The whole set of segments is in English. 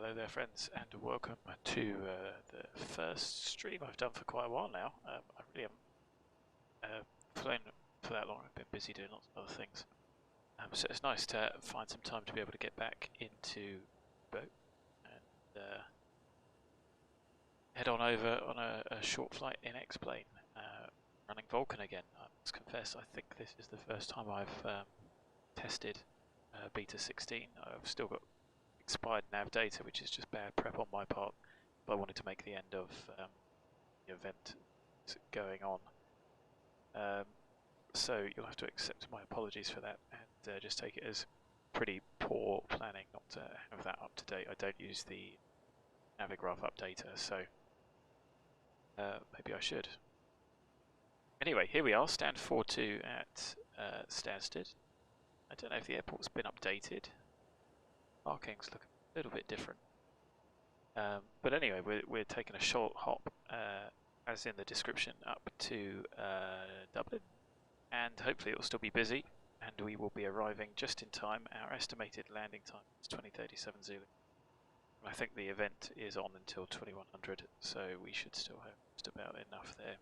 Hello there friends, and welcome to the first stream I've done for quite a while now. I really haven't flown for that long. I've been busy doing lots of other things. So it's nice to find some time to be able to get back into boat and head on over on a short flight in X-Plane, running Vulkan again. I must confess, I think this is the first time I've tested Beta 16. I've still got expired nav data, which is just bad prep on my part, but I wanted to make the end of the event going on. So you'll have to accept my apologies for that, and just take it as pretty poor planning not to have that up to date. I don't use the Navigraph updater, so maybe I should. Anyway, here we are, stand 4-2 at Stansted. I don't know if the airport's been updated. Markings look a little bit different. But anyway, we're taking a short hop, as in the description, up to Dublin. And hopefully it will still be busy, and we will be arriving just in time. Our estimated landing time is 20:37 Zulu. I think the event is on until 2100, so we should still have just about enough there.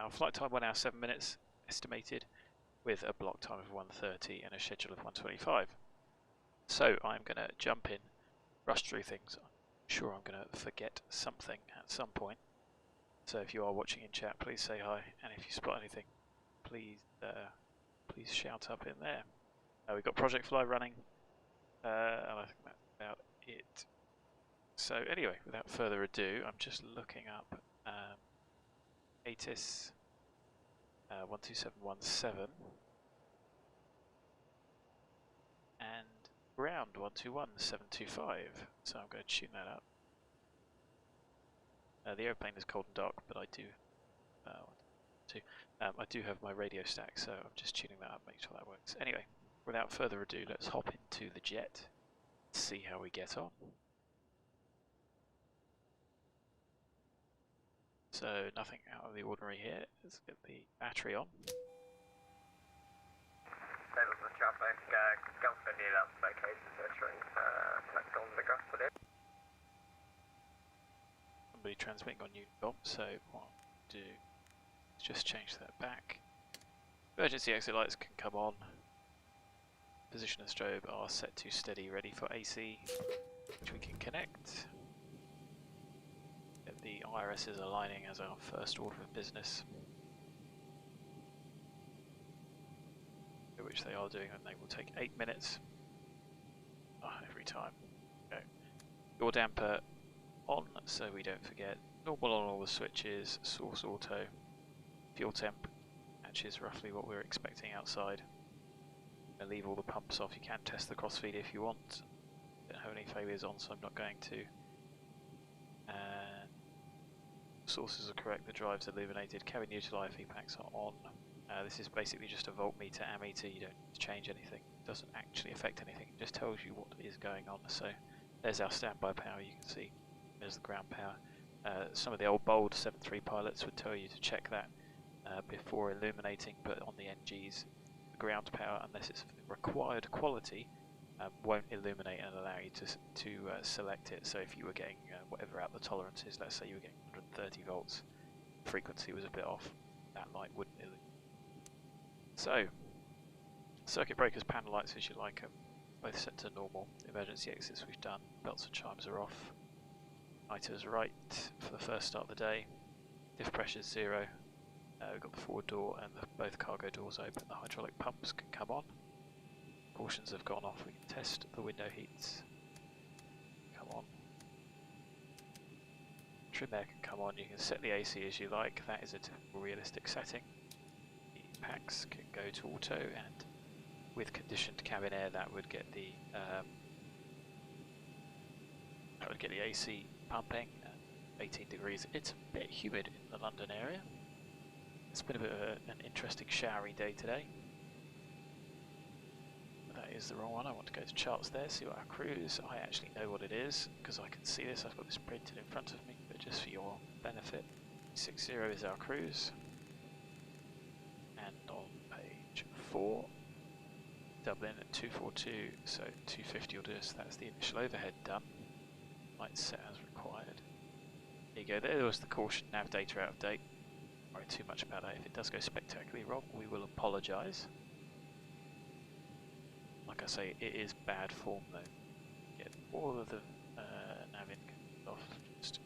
Our flight time 1 hour 7 minutes estimated, with a block time of 1:30 and a schedule of 1:25. So I'm going to jump in, rush through things. I'm sure I'm going to forget something at some point. So if you are watching in chat, please say hi, and if you spot anything, please shout up in there. We've got Project Fly running, and I think that's about it. So anyway, without further ado, I'm just looking up ATIS 12717 and ground 121725, so I'm going to tune that up. The airplane is cold and dark, but I do I do have my radio stack, so I'm just tuning that up, make sure that works. Anyway, without further ado, let's hop into the jet, see how we get on. So nothing out of the ordinary here. Let's get the battery on. Somebody transmitting on Unicom, so what I'll do is just change that back. Emergency exit lights can come on. Position and strobe are set to steady, ready for AC, which we can connect. Get the IRS is aligning as our first order of business, which they are doing, and they will take 8 minutes every time. Okay. Door damper on, so we don't forget. Normal on all the switches, source auto, fuel temp matches roughly what we're expecting outside. And leave all the pumps off. You can test the crossfeed if you want. Don't have any failures on, so I'm not going to. And sources are correct, the drive's illuminated, cabin neutral IFE packs are on. This is basically just a voltmeter, ammeter, you don't need to change anything. It doesn't actually affect anything, it just tells you what is going on. So there's our standby power, you can see. There's the ground power. Some of the old bold 7.3 pilots would tell you to check that before illuminating, but on the NGs, the ground power, unless it's required quality, won't illuminate and allow you to select it. So if you were getting whatever out the tolerance is, let's say you were getting 130 volts, frequency was a bit off, that light wouldn't illuminate. So, circuit breakers, panel lights as you like them, both set to normal. Emergency exits we've done, belts and chimes are off. Niters right for the first start of the day. Diff pressure's 0. We've got the forward door and both cargo doors open. The hydraulic pumps can come on. Portions have gone off. We can test the window heats. Come on. Trim air can come on. You can set the AC as you like. That is a typical realistic setting. The packs can go to auto, and with conditioned cabin air, that would get the AC pumping at 18 degrees. It's a bit humid in the London area. It's been a bit of an interesting showery day today. But that is the wrong one. I want to go to charts there, see what our cruise. I actually know what it is because I can see this. I've got this printed in front of me, but just for your benefit, 60 is our cruise. And on page 4, Dublin at 242, so 250 will do us. That's the initial overhead done. might set as required. There you go, there was the caution, nav data out of date. Don't worry too much about that. If it does go spectacularly wrong, we will apologise. Like I say, it is bad form though. Get all of the nav in off just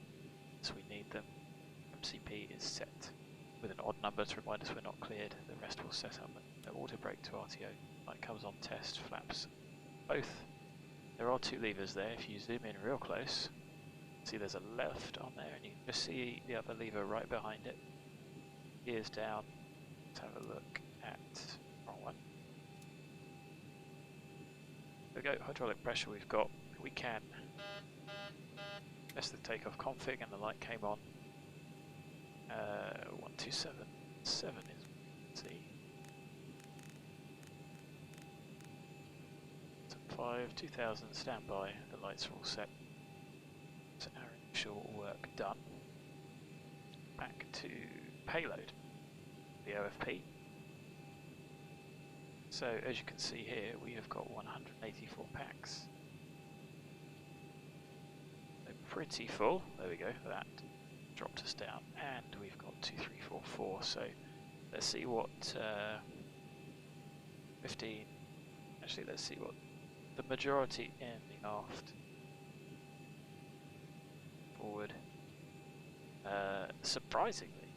as we need them. MCP is set with an odd number to remind us we're not cleared. The rest will set up an auto brake to RTO. Light comes on test, flaps both. There are two levers there. If you zoom in real close, see there's a left on there, and you can just see the other lever right behind it. Gears down. Let's have a look at wrong one. There we go, hydraulic pressure we've got. We can test the takeoff config, and the light came on. 1277 is, let's see. 5, 2000 standby, the lights are all set. So our initial work done. Back to payload, the OFP. So as you can see here, we have got 184 packs. So pretty full, there we go, that dropped us down, and we've got 2, 3, 4, 4, so let's see what 15, actually let's see what the majority in the aft forward, surprisingly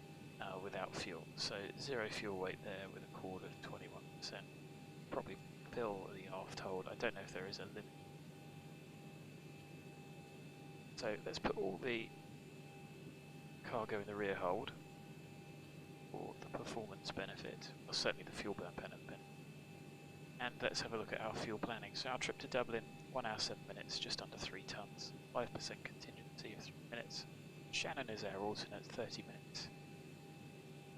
without fuel, so 0 fuel weight there with a chord of 21%, probably fill the aft hold. I don't know if there is a limit. So let's put all the cargo in the rear hold for the performance benefit, or certainly the fuel burn benefit. And let's have a look at our fuel planning. So our trip to Dublin, 1 hour 7 minutes, just under 3 tonnes, 5% contingency of 3 minutes. Shannon is our alternate, 30 minutes.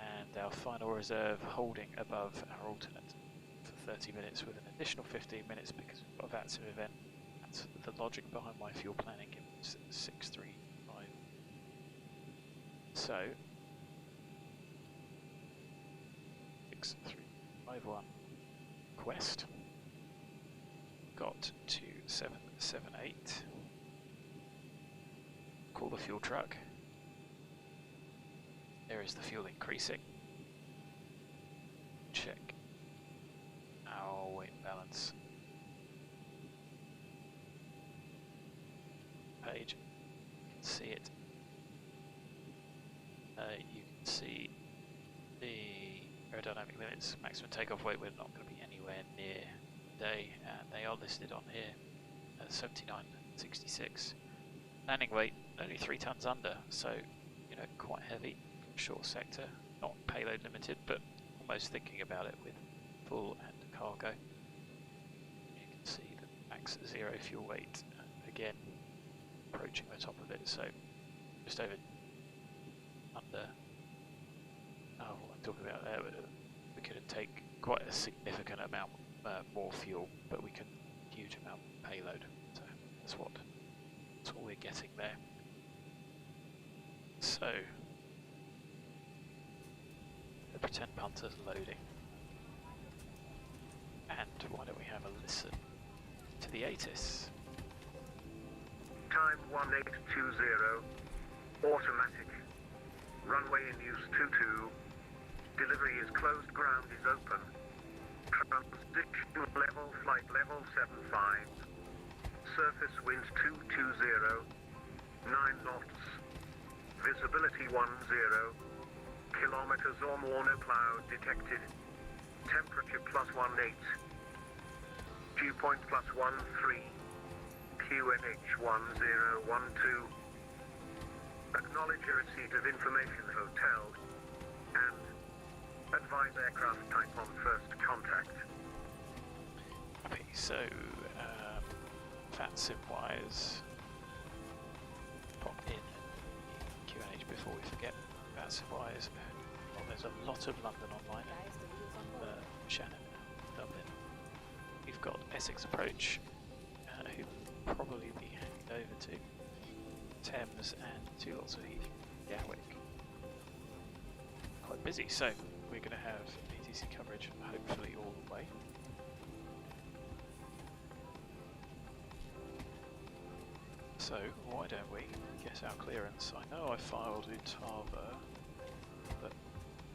And our final reserve holding above our alternate for 30 minutes with an additional 15 minutes because we've got a VATSIM event. That's the logic behind my fuel planning, gives 635. So 6351 Quest got to 778. Call the fuel truck. There is the fuel increasing. Check our weight balance page. You can see it. You can see the aerodynamic limits, maximum takeoff weight. We're not going to be anywhere near today, and they are listed on here at 79.66. Landing weight only 3 tonnes under, so you know, quite heavy, short sector, not payload limited, but almost thinking about it with full and cargo. You can see the max 0 fuel weight, again approaching the top of it, so just over under. Oh, what I'm talking about there, we could take quite a significant amount more fuel, but we can huge amount of payload. So that's what we're getting there. So the pretend punter's loading, and why don't we have a listen to the ATIS? Time 1820, automatic. Runway in use 22. Delivery is closed, ground is open. Transition level, flight level 75. Surface wind 220. 9 knots. Visibility 10. Kilometers or more, no cloud detected. Temperature +18. Dew point +13. QNH 1012. Acknowledge a receipt of information hotel and advise aircraft type on first contact. Okay, so VATSIM wise, pop in QNH before we forget. VATSIM wise, well, there's a lot of London online, Shannon, Dublin. We've got Essex Approach, who will probably be handed over to Thames, and 2 lots of Heathrow, Gatwick. Quite busy, so we're going to have ATC coverage hopefully all the way. So, why don't we get our clearance? I know I filed UTAVA, but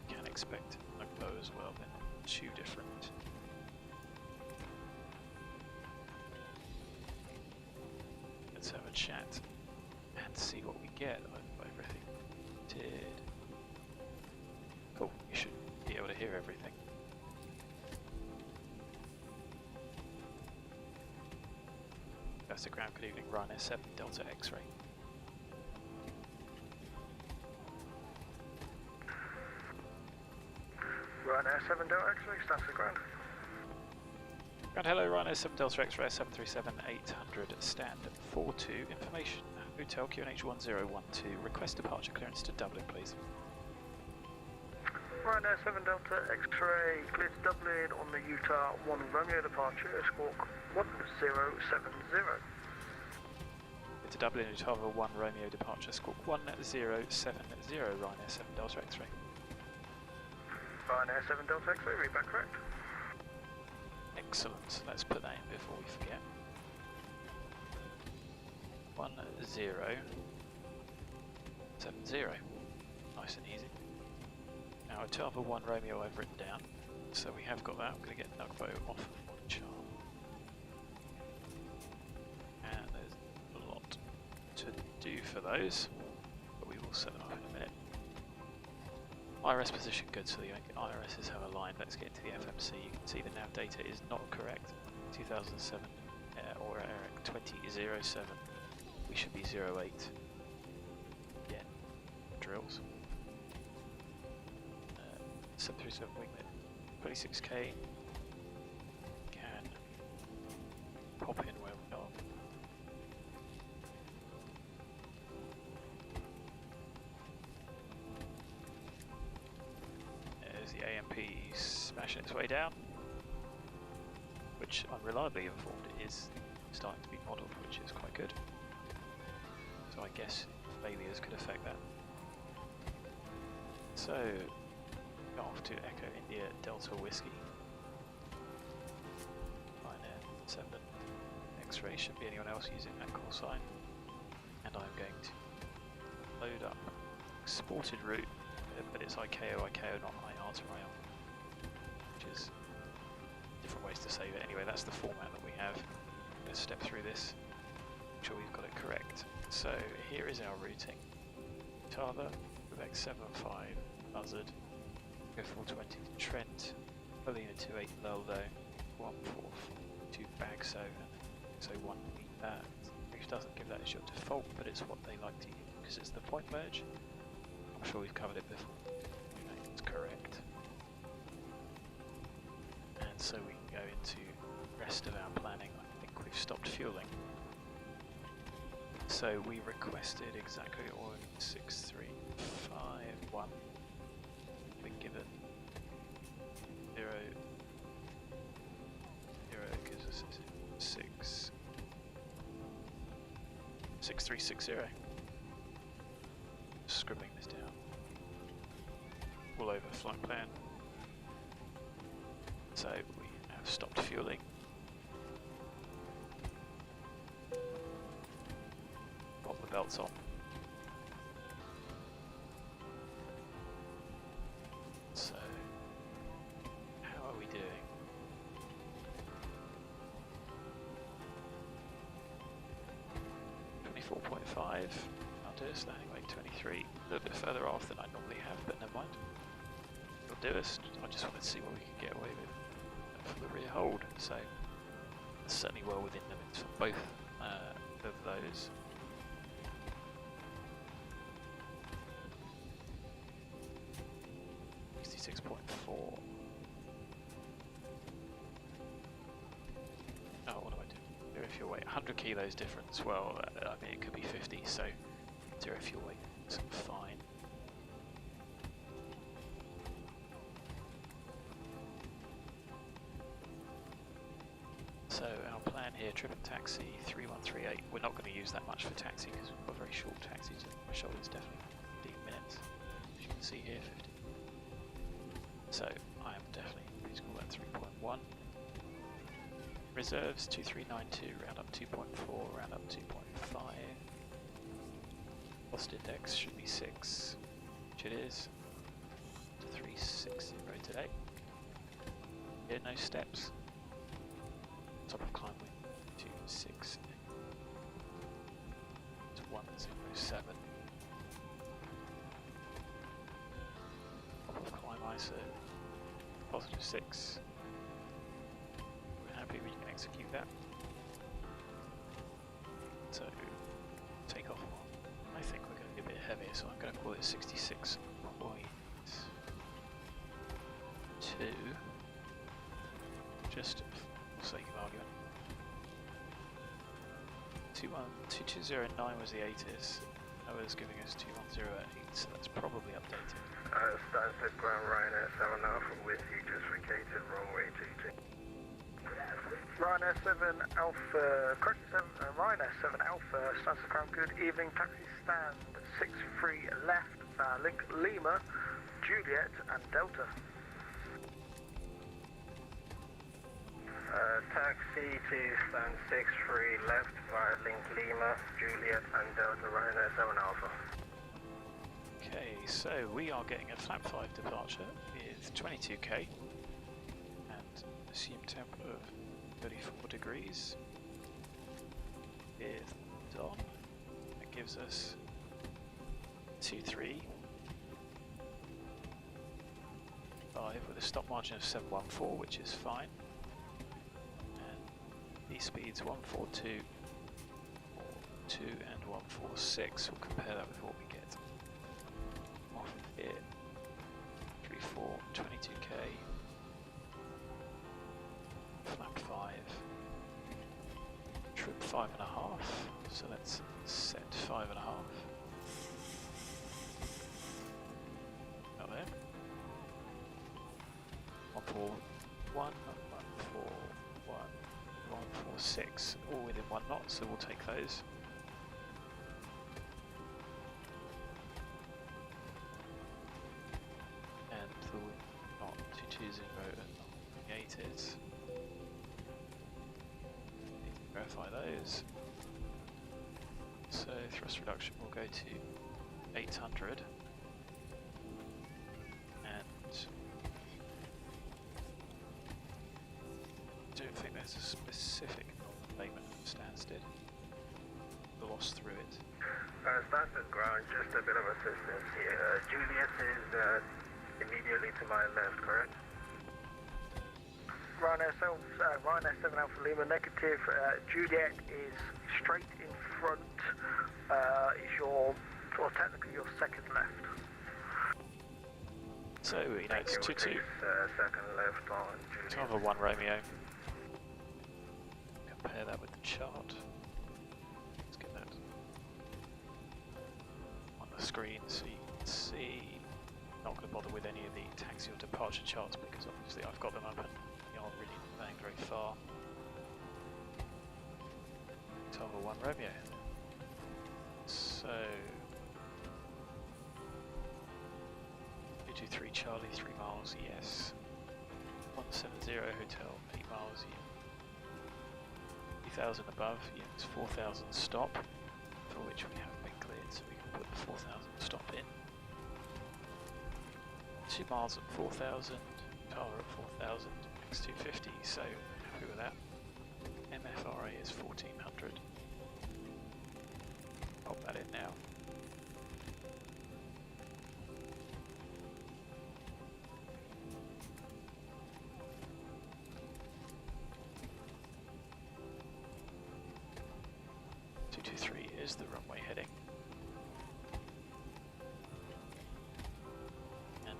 can expect UTAVA as well, then two different. Let's have a chat and see what we get. I hope everything did. Cool, you should be able to hear everything. That's the ground. Good evening, Ryanair 7 Delta X-ray. Ryanair 7 Delta X-ray, Stansted ground. Ground, hello, Ryanair 7 Delta X-ray 737-800, stand 42, information, Hotel QNH1012, request departure clearance to Dublin, please. Ryanair 7 Delta X-ray, cleared to Dublin on the Utah 1 Romeo departure, squawk 1070. To Dublin, UTAVA 1 Romeo departure, squawk 1070, Ryanair 7 Delta X-ray. Ryanair 7 Delta X-ray, read back correct. Excellent, let's put that in before we forget. 1070, nice and easy. Now UTAVA 1 Romeo I've written down, so we have got that. I'm going to get Nugbo off of one chart. And there's a lot to do for those, but we will set them up in a minute. IRS position good, so the IRSs have a line. Let's get into the FMC. You can see the nav data is not correct. 2007 or Eric 2007. We should be 08. Again, drills. 737 winglet 26k. Can pop in where we are. There's the AMP smashing its way down, which I'm reliably informed is starting to be modelled, which is quite good. So I guess failures could affect that. So, off to Echo India Delta Whiskey. Ryanair 7 X-ray, shouldn't be anyone else using that call sign. And I'm going to load up exported route, but it's ICAO, not IATA rail, which is different ways to save it. Anyway, that's the format that we have. Let's step through this, make sure we've got it correct. So here is our routing. UTAVA, Quebec 75, BUZAD, Go 420 to Trent, Polina 28 LELDO, 142 BAGSO, and so 1 which doesn't give that as your default, but it's what they like to use because it's the point merge. I'm sure we've covered it before. Okay, it's correct. And so we can go into the rest of our planning. I think we've stopped fueling. So we requested exactly oil 6351. Been given 0 gives us 6360. Scribbling this down. All over flight plan. So we have stopped fueling. Pop the belts on. So, how are we doing? .5. I'll do us landing weight 23. A little bit further off than I normally have, but never mind. It'll do us. I just wanted to see what we could get away with for the rear hold. So, it's certainly well within limits for both of those. .4. Oh, what do I do? Zero fuel weight, 100 kilos difference. Well, I mean, it could be 50, so zero fuel weight is fine. So our plan here, trip and taxi 3138. We're not going to use that much for taxi because we've got very short taxis. The threshold is definitely 15 minutes. As you can see here, 50. So I am definitely, please call that 3.1. Reserves 2392, round up 2.4, round up 2.5. Thrust index should be 6, which it is. 360 today. Yeah, no steps. Top of climb wing 260. It's 107. Top of climb ISO positive 6. We're happy we can execute that. So take off. I think we're going to be a bit heavier, so I'm going to call it 66.2. Just for sake of argument. 2209 was the ATIS. That was giving us 2108, so that's probably updated. Stansted ground Ryanair 7 Alpha with you, just vacated runway GT. Ryanair 7 Alpha, correct, Ryanair 7 Alpha, Stansted ground, good evening, taxi stand 63 left, link Lima, Juliet and Delta. Taxi to stand 63 left via link Lima, Juliet and Delta, Ryanair 7 Alpha. Okay, so we are getting a flap 5 departure with 22k and assumed temp of 34 degrees with Don. That gives us 23.5 with a stop margin of 714, which is fine. And speeds 142, 42 and 146. We'll compare that with what we get off of here. 34, 22k, flap 5, trip 5.5, so let's set 5.5. Not there. 141, 141, 146, all within 1 knot, so we'll take those. And the knot 220 and 8 is. Need to verify those. So thrust reduction will go to 800. I don't think there's a specific statement from Stansted. The loss through it. Stansted ground, just a bit of assistance here. Juliet is immediately to my left, correct? Ryanair 7 Alpha Lima negative. Juliet is straight in front. Is your, or technically your second left. So we know it's 2-2. Second left on Juliet. It's 1 Romeo. Compare that with the chart. Let's get that on the screen so you can see. Not going to bother with any of the taxi or departure charts because obviously I've got them up and they aren't really going very far. Tower 1 Romeo. So 223 Charlie, 3 miles, yes. 170 Hotel, 8 miles, yes. 3,000 above, yes. 4,000 stop, for which we have been cleared, so we can put the 4,000 stop in. 2 miles at 4,000, Tara at 4,000, X250, so happy with that. MFRA is 1,400. Pop that in now. Is the runway heading, and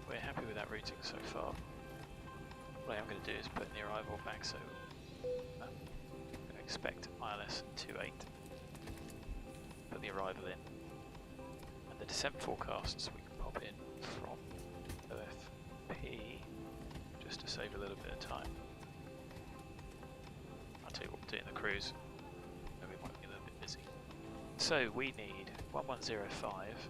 we're happy with that routing so far. What I am going to do is put in the arrival BAGSO. I'm going to expect ILS 28. Put the arrival in, and the descent forecasts we can pop in from OFP just to save a little bit of time. I'll tell you what we'll do in the cruise. We might be a little bit busy. So we need 1105,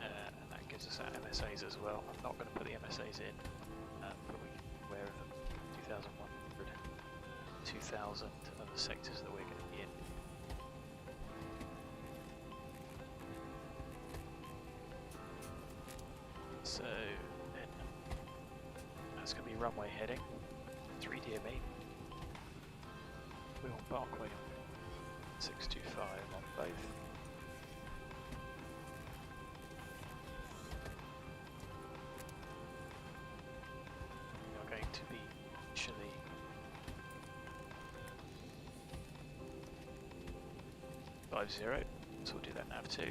and that gives us our MSAs as well. I'm not going to put the MSAs in, but we can be aware of them. 2,100, 2,000 are the sectors that we're going to be in. runway heading. 3 DME. We're on Barkway 625 on both. We are going to be initially .50, so we'll do that nav 2.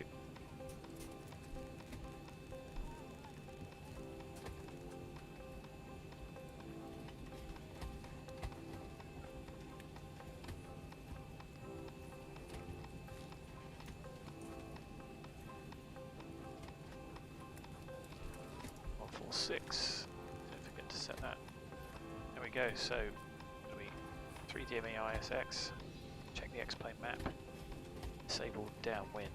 Don't forget to set that. There we go, so we 3 DME ISX, check the X-plane map, disable downwind.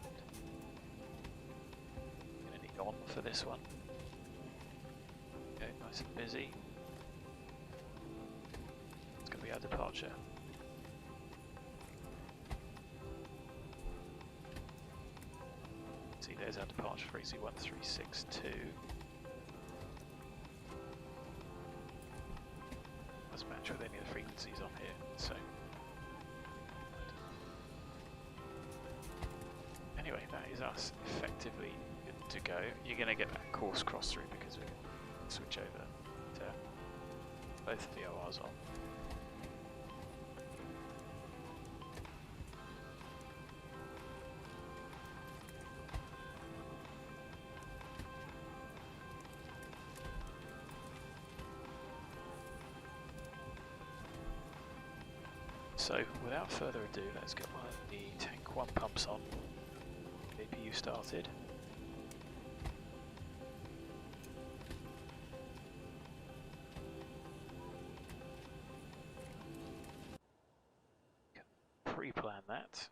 Gonna need on for this one. Okay, nice and busy. It's gonna be our departure. See, there's our departure for EZ1362. Match with any of the frequencies on here, so anyway, that is us effectively good to go. You're going to get that course cross through because we can switch over to both VORs on. So, without further ado, let's get the tank 1 pumps on. APU started. Pre-plan that.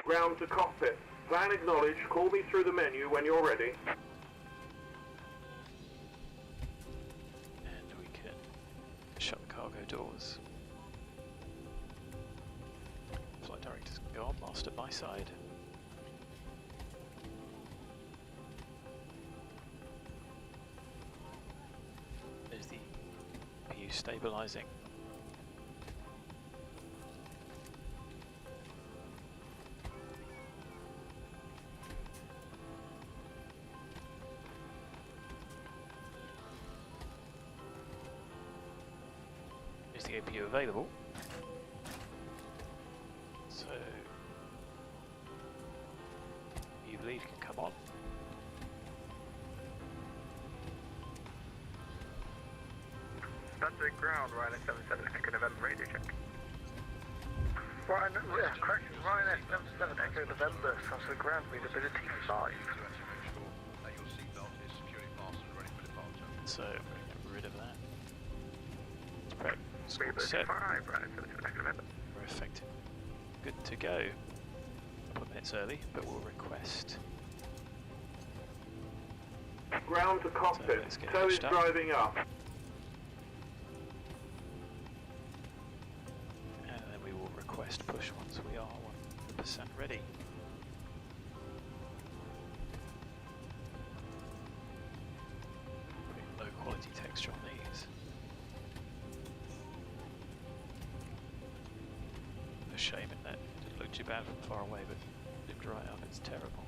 Ground to cockpit. Plan acknowledged. Call me through the menu when you're ready. And we can shut the cargo doors. Flight directors can go on, master my side. There's the PU stabilizing. The APU available, so you believe can come on. Stansted ground, Ryan S77, Echo November, radio check. Ryan, yeah, correction, Ryan S77, Echo November, Stansted ground, readability 5. So, we're going to get rid of that. Prep. Set. We're effective. Good to go. A couple of minutes early, but we'll request. Ground to cockpit. So Tow is driving up. And then we will request push once we are 100% ready. Putting low quality texture on these. A shame in that it didn't look too bad from far away, but zoomed right up, it's terrible.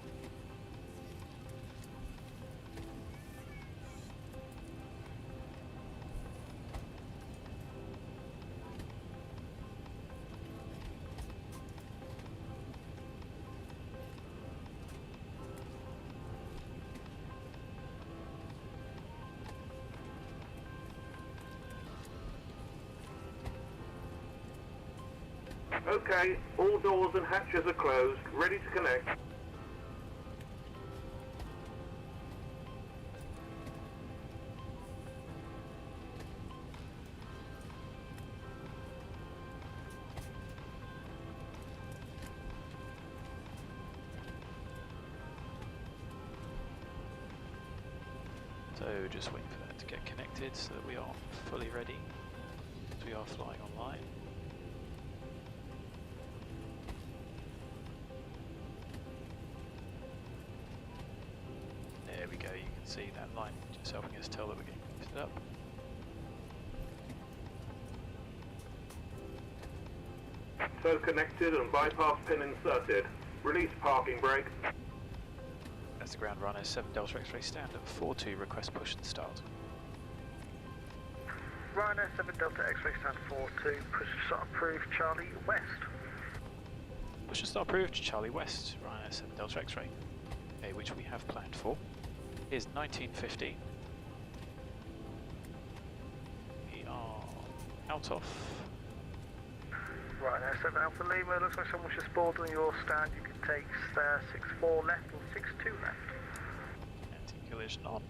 Okay, all doors and hatches are closed, ready to connect. So just waiting for that to get connected so that we are fully ready as we are flying online. we go, you can see that line just helping us tell that we're getting lifted up. Tow connected and bypass pin inserted. Release parking brake. That's the ground runner, 7 Delta X-ray stand at 4-2, request push and start. Ryanair 7 Delta X-ray stand 4-2, push to start approved, Charlie West. Push and start approved, Charlie West, Ryanair 7 Delta X-ray. Okay, which we have planned for, is 1915. We are out of. Ryanair 7 Alpha Lima, looks like someone just board on your stand, you can take 6-4 left or 6-2 left. Anti-collision on.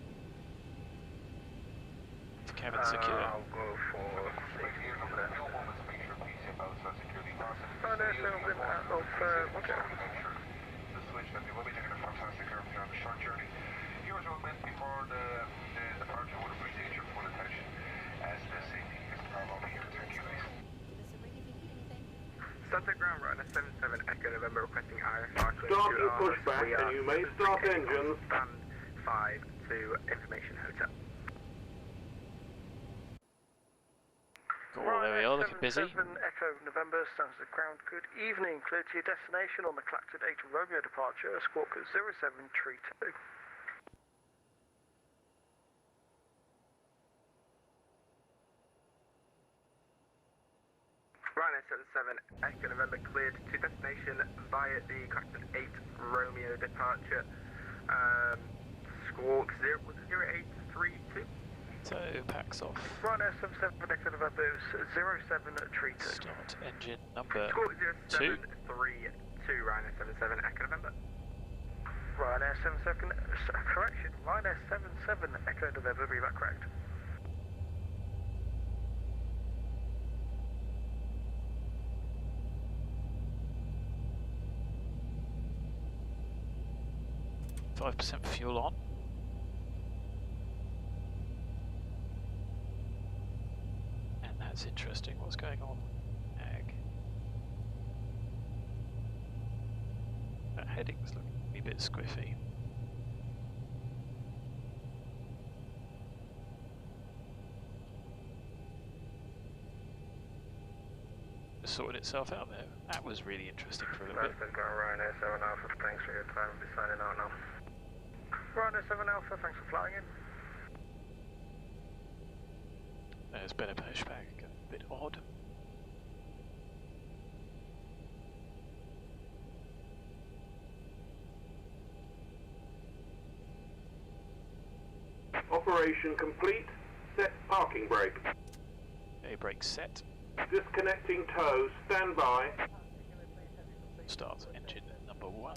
Cabin secure. I'll go for 6 left. Ryanair 7 Alpha, okay. The switch that we will be taking a fantastic curve on a short journey. Here's what meant before the departure would appreciate your full attention as the safety is paramount here. Thank you, guys. Stansted ground Ryanair 77 Echo November requesting IR. Start your pushback and you may start engines. Stand 5 to information hotel. Cool, there we are, looking busy. 7 Echo November, Stansted ground, good evening. Clear to your destination on the Clacton 8 Romeo departure, squawk at 0732. Ryanair 77 Echo November cleared to destination via the Clacton 8 Romeo departure. Squawk 0832. So, packs off. Ryanair 77 Echo November 0732. Start engine number Squawk 2. 0732, Ryanair 77 Echo November. Ryanair 77, correction, Ryanair 77 Echo November, be that correct? %5 fuel on. And that's interesting, what's going on? Ag. That heading's looking a bit squiffy. Just sorted itself out there. That was really interesting for a little bit. Ryanair 7 Alpha, thanks for your time, we'll be signing out now. Ryanair 7 Alpha, thanks for flying in. There's been a pushback, a bit odd. Operation complete. Set parking brake. A brake set. Disconnecting tow. Stand by. Start engine number 1.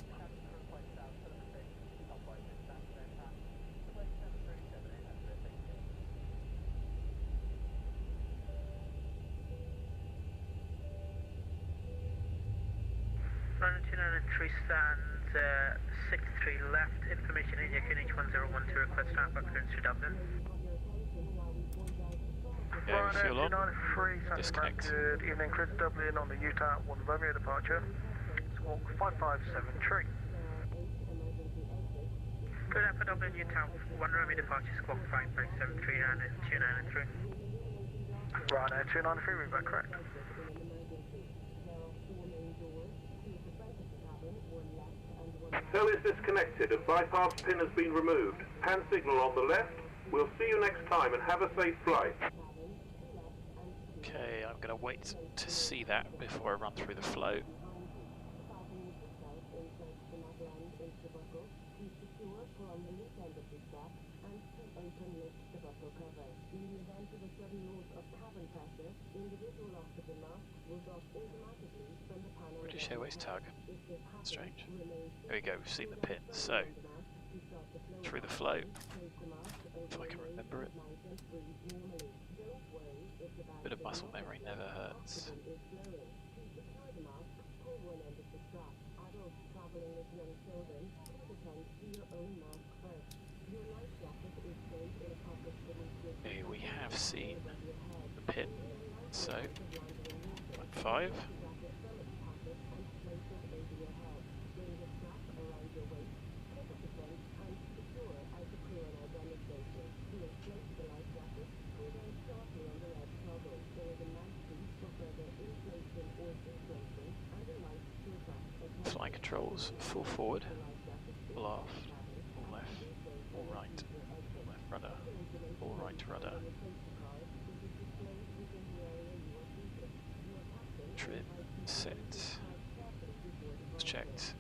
Running 293 stands 63 left, information India QNH 1012 to request outbound clearance to Dublin. Yeah, fuel on. 293, Disconnect. Good evening, clear to Dublin on the UTAVA 1 Romeo departure. Squawk 5573. Good after Dublin UTAVA 1 Romeo departure, squawk 5573 and 293. Ryanair 293, we've got correct. Tow is disconnected and bypass pin has been removed. Hand signal on the left. We'll see you next time and have a safe flight. Okay, I'm going to wait to see that before I run through the flow. British Airways tug. Strange. There we go, we've seen the pin. So, through the flow, if I can remember it. Bit of muscle memory never hurts. Okay, we have seen the pin. So, 1.5. flight controls, full forward, full aft, full left, full right, full left rudder, full right rudder. Trim, set, checked.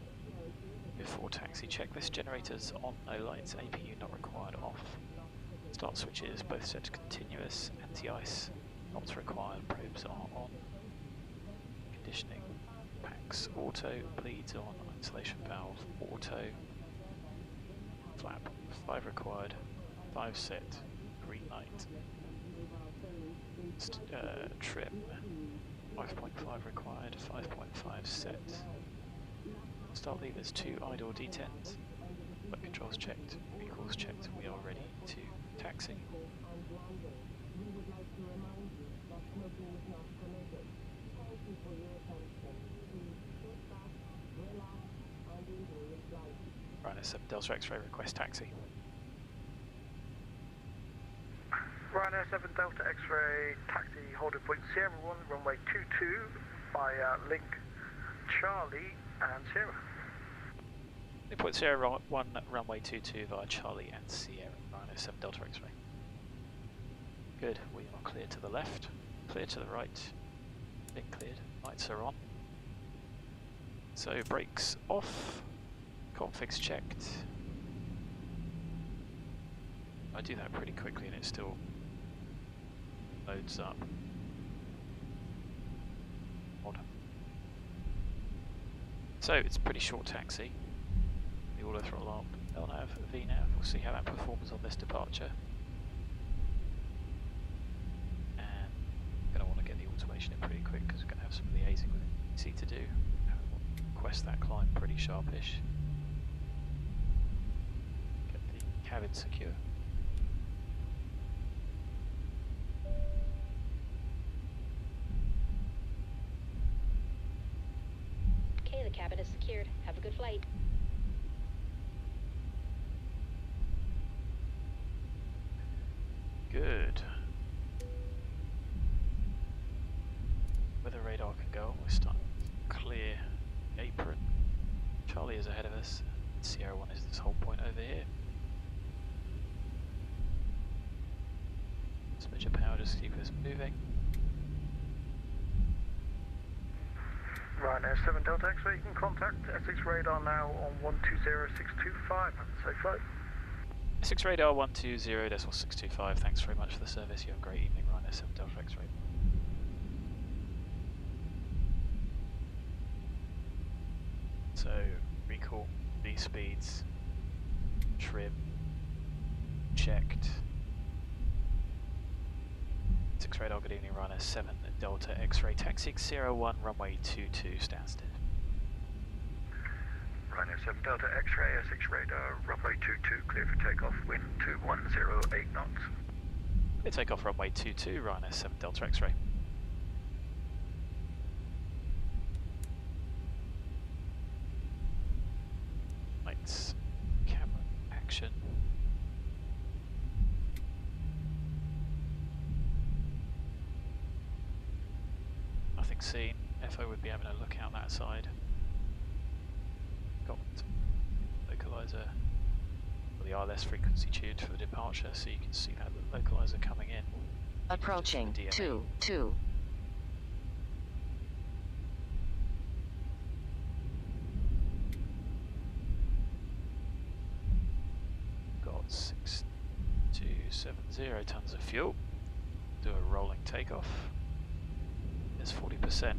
Before taxi, checklist generators on, no lights, APU not required, off. Start switches, both set to continuous, anti-ice, not required, probes are on. Conditioning, packs, auto, bleeds on, insulation valve, auto. Flap, 5 required, 5 set, green light. Trim, 5.5 required, 5.5 set. Start levers 2 idle detents. Flight controls checked, vehicles checked, we are ready to taxi. Ryanair 7 Delta X-ray, request taxi. Ryanair 7 Delta X-ray, taxi holding point Sierra 1, runway 22 via link Charlie and Sierra. Link point Sierra 1, runway 22 via Charlie and Sierra, Ryanair 7 Delta X-ray. Good, we are clear to the left, clear to the right, link cleared, lights are on. So brakes off, configs checked. I do that pretty quickly and it still loads up. Odd. So it's a pretty short taxi. The auto throttle arm, LNAV, VNAV. We'll see how that performs on this departure. And I'm going to want to get the automation in pretty quick because we're going to have some liaising with EC to do. Request that climb pretty sharpish. Get the cabin secure. Okay, the cabin is secured. Have a good flight. Good. Weather radar can go. We're starting to clear apron. Charlie is ahead of us. Sierra 1 is this whole point over here. Smidge of power just to keep us moving. Ryanair 7 Delta X-ray, you can contact Essex radar now on 120625. Safe flight. Essex radar 120.625. Thanks very much for the service. You have a great evening, Ryanair 7 Delta X-ray. So, recall, these speeds, trim, checked. Essex radar, good evening, Ryanair 7 Delta X-ray, taxi Sierra 1, runway 22, Stansted. Ryanair 7 Delta X-ray, Essex radar, runway 22, clear for takeoff, wind 2108 knots. Clear takeoff, runway 22, Ryanair 7 Delta X-ray. Lights, camera, action. Nothing seen. FO would be having a look out that side. Got localizer, well, the RLS frequency tuned for the departure, so you can see that localizer coming in. Approaching 2-2. Got 6270 tons of fuel. Do a rolling takeoff. There's 40%.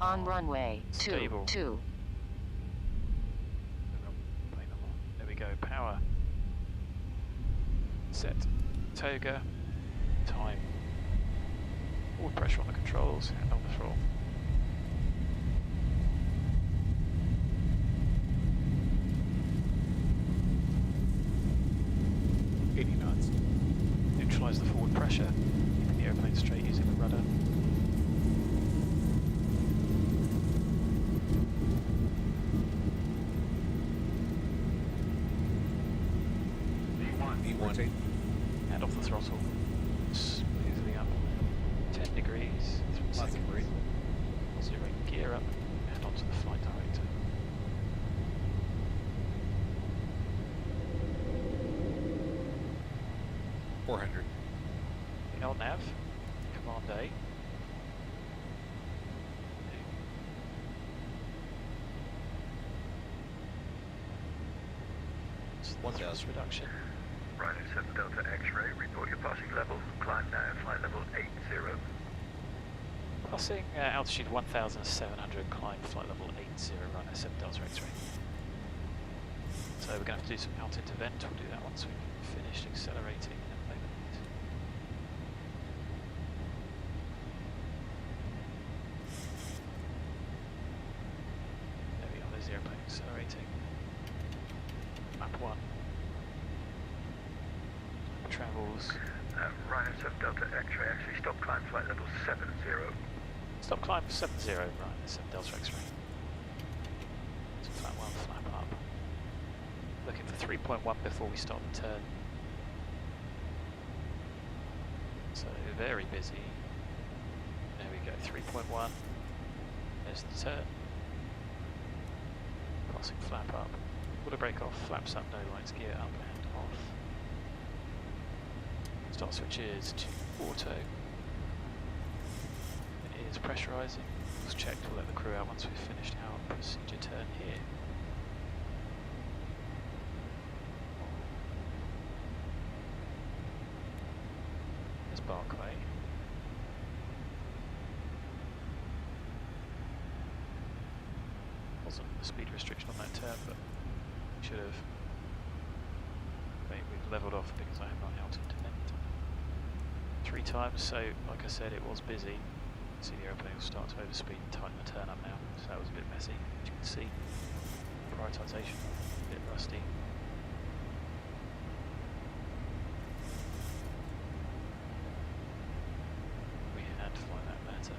On runway 22. There we go, power. Set. Toga. Time. Forward pressure on the controls, hand on the throttle. Neutralise the forward pressure, keeping the airplane straight using the rudder. V1. Hand off the throttle. Smoothly up. 400. LNAV, Command A. It's the 1,000 reduction. Rhino 7 Delta X-ray, report your passing level. Climb now, flight level 80. Passing altitude 1,700, climb flight level 80, Rhino 7 Delta X-ray. So we're going to have to do some altitude vent. We'll do that once we've finished accelerating and moving. There we are, there's the airplane accelerating. Map 1. Travels. Rhino 7 Delta X-ray, actually stop climb flight level 70. Stop climb 70, Rhino 7 Delta X-ray. So flat 1, flap up. Looking for 3.1 before we start the turn. So very busy. There we go, 3.1. There's the turn. Passing flap up. Water brake off, flaps up, no lights, gear up and off. Start switches to auto. It is pressurising. It's checked, we'll let the crew out once we've finished our procedure turn here. There's Barclay. Wasn't a speed restriction on that turn, but should have. Maybe we've levelled off because I am not out into vent 3 times, so like I said, it was busy. See the airplane will start to overspeed and tighten the turn up now, so that was a bit messy, as you can see. Prioritisation, a bit rusty. We had to find that matter.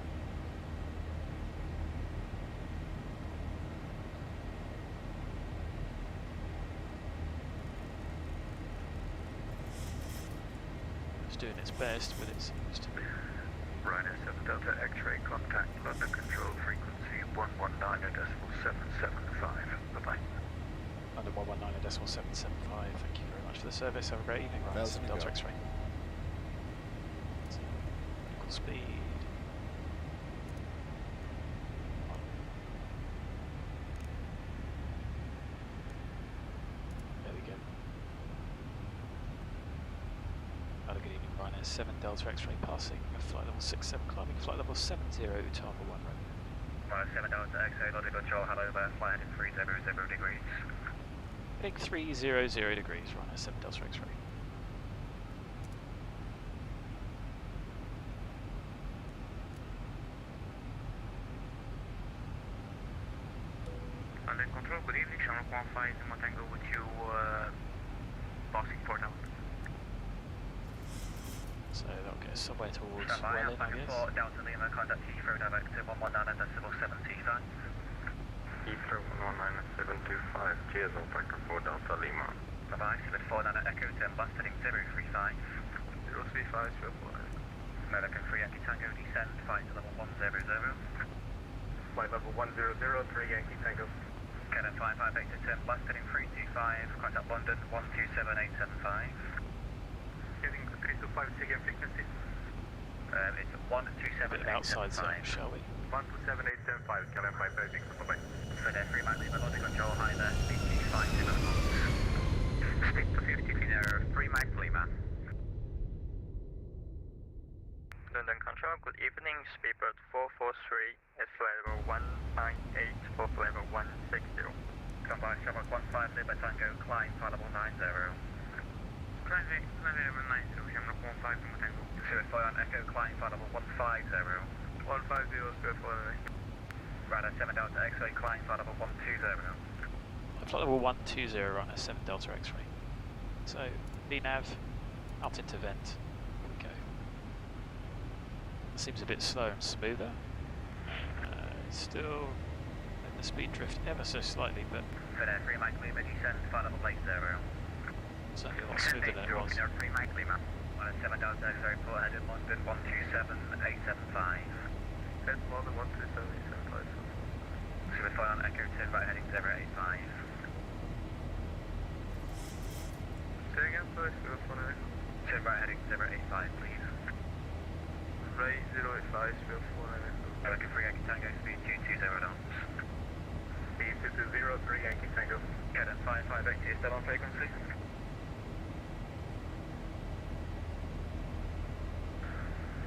It's doing its best, but it seems to be. Rhino 7 Delta X-ray, contact London Control, frequency 119.775. Bye-bye. London 119.775. Thank you very much for the service. Have a great evening, Rhino 7 Delta X-ray. Equal speed. There we go. Have a good evening, Rhino 7 Delta X-ray, passing flight level 67, climbing flight level 70, UTAVA 1 road. Rhino 7 Delta X-ray, London Control, hello there, flight heading 300 degrees. Heading 300 degrees, Rhino 7 Delta X-ray. London Control, good evening, Shamrock 15, Zimo Tango with you, passing Port Out. So that'll get us somewhere towards Welling, I guess. for Delta Lima, contact Heathrow, direct to 119.725. Heathrow 119.725, cheers, Alpaca 4 Delta Lima. Bye-bye, 749 Echo 10, bus heading 035. 035, 049. American 3 Yankee Tango, descend, flight to level 100. Flight level 100, 3 Yankee Tango. Canon 55 Victor 10, bus heading 325, contact London 127875. Getting 325, again frequency. It's 127.875. Outside zone, shall we? 127.875, Canon 55 bye-bye. Fred 3 Mike Lima, London Control, hi there, speed to 5 knots. Stick to 50 feet error, 3 Mike Lima. London Control, good evening, speedbird 443, it's level 198 for level 160. Come by, Shamrock 15, Lima Tango, climb, flight level 90. Climb level 90, Shamrock 15, Lima Tango. 0 on Echo, climb, flight level 150. 150, 0 Radar 7 Delta X-ray, climb, flight level 120. Flight level 120, Rhino 7 Delta X-ray. So, VNAV, out into vent. Here we go. Seems a bit slower and smoother. Still in the speed drift ever so slightly, but Fred 3 Mike Lima, descend, flight level 80. certainly a lot smoother than it was. 3 Mike Lima. 7 Delta X-ray, port head in London 127875. Head London 127875. Super on Echo 10, right heading 085. Say again, sorry, 049. Turn right heading 085, please. Right 085, speed 4. Looking for Yankee Tango, speed 220 knots. Speed 203 Yankee Tango. Okay, then 558 is still on frequency.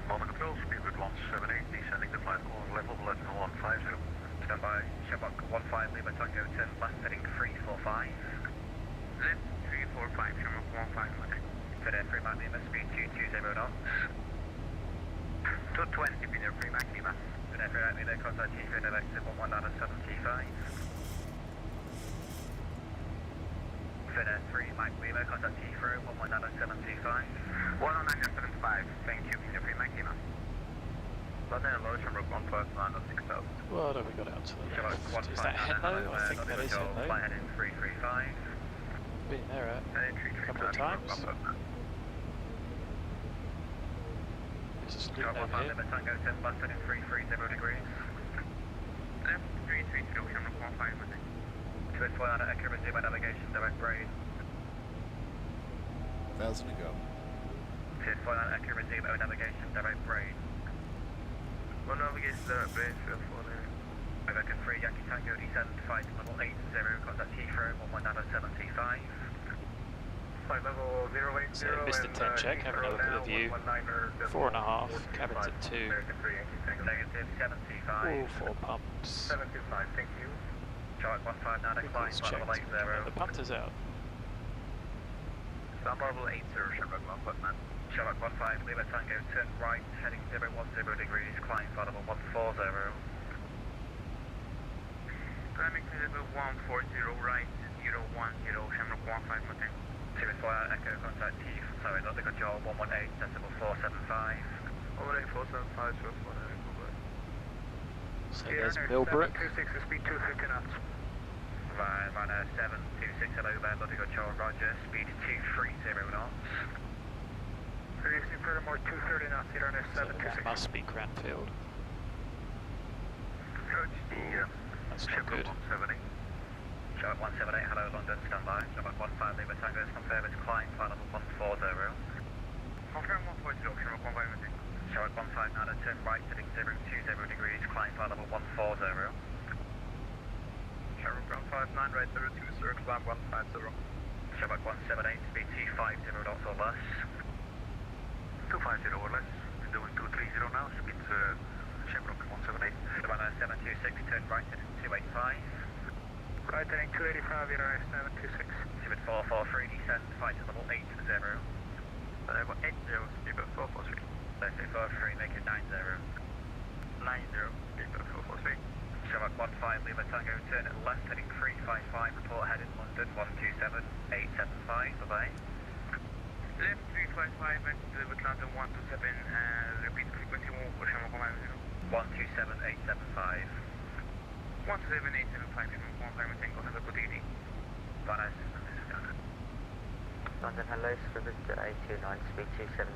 Moment control, speed with 178, descending to flight level 11150. Stand by, Shabak 15, Lima Tango 10, left heading 345. Left 345, Shabak 15, for the 3 Mac Lima, speed 220 knots. 220, Pinot 3 Mac Lima. For the 3 Mac Lima, contact Chief in elective 11775. For the 3 Mac Lima, contact Heathrow 11725. 11975, thank you, Pinot 3 Mac Lima. London and Low, Shamrock 159 on 6000. Well, have we got it out to the left? Is that Heathrow? I think that is Heathrow. Flight heading 335. Been there a couple of times. There's a saloon over here. Tango 10, left heading 330 degrees. Left 330, Shamrock 15. Twin fly out at Echo Resume navigation, direct brain. 1,000 to go. Twin fly out at Echo Resume navigation, direct brain. One navigation, direct brain, field 4 there. American 3 Yankee Tango descent, flight level 80, contact Heathrow 11975. Flight level 080. So Mr. 10 check, having a look at the view. 4.5, cabins at 2. Negative 75. All 4 pumps. 75, thank you. Shark 15 now decline, Vehicles flight level checked. 80. The punter's out. Sound level 80, Shamrock 1 Shamrock 15, Lima Tango, turn right, heading 010 degrees, climb flight level 140. Climbing to level 140, right, 010, Shamrock 15, Mountain. 2 is fly out, Echo, contact Chief, sorry, not the control, 118, decimal 475. 118, 475, 040. So there's Millbrook. 726, speed 250 knots. Right, runner 726, hello there, Lottie control, roger, speed 230 knots. Producing furthermore 230 knots, runner So 726. that must be Cranfield. Coach D, That's not good. 170. Shark 178, hello London, standby. Shark 15, Lima Tango is confirmed, it's climb, flight level 140. Confirm 140, Shark 15. Shark 15, now to turn right, heading 020 degrees, climb flight level 140. Shark 159, right 02, sir, climb 150. Shark 178, speed 250 knots or less. 250 or less, we're doing 230 now, speed Shamrock 178. Runner 726, turn right heading 285. Right heading 285, runner 726. Speed 443, descend, flight level 80. Level 80, speed 443. Let's say 43, make it 90. 90, speed 443. Shamrock 15, Lima Tango, turn left heading 355, report heading London 127875, bye-bye. Left 355 and deliver London 127, repeat frequency 127875. 127875, Tango, have a good evening. Bye, nice. London, hello, service to A29, speed 270.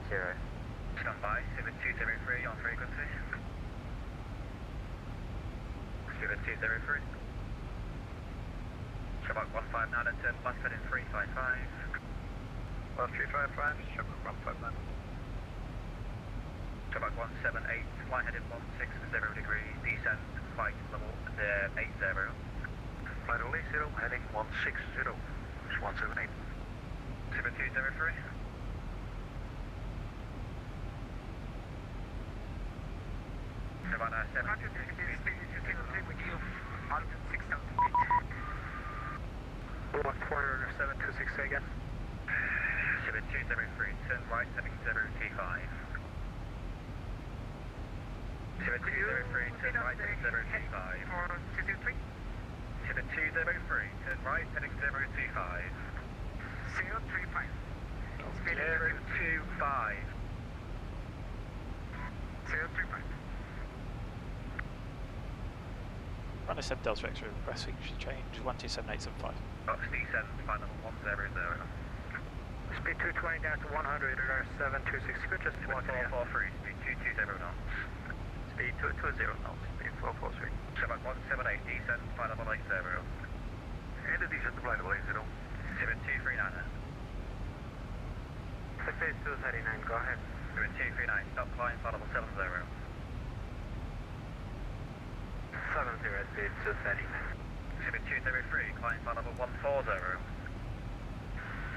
Stand by, Civic 203 on frequency. Civic 203. Shabak 15 now to turn left heading 355. Left 355, Shabak 159. Shabak 178, flight heading 160 degrees, descent, flight level 80. Flight level 80, heading 160, 178. Civic 203. Savannah 7. With you, 106,000 feet. 726 again. Civic 203, turn right, heading 025. Civic 203, turn right, heading 025. 203. Civic 203, turn right, heading 025. 035. 025. 035. Runner 7 Delta X requesting change 127875. Box descent, final 100. Speed 220 down to 100, radar 726, good, just 443, speed 220 knots. Speed 220 knots, speed 443. Shabak 178, descent, final 80. And the descent to flight level 80. Civic 239. Space 239, go ahead. 239, stop climb final 70. 70, speed 239. Exhibit 233, climb final 140.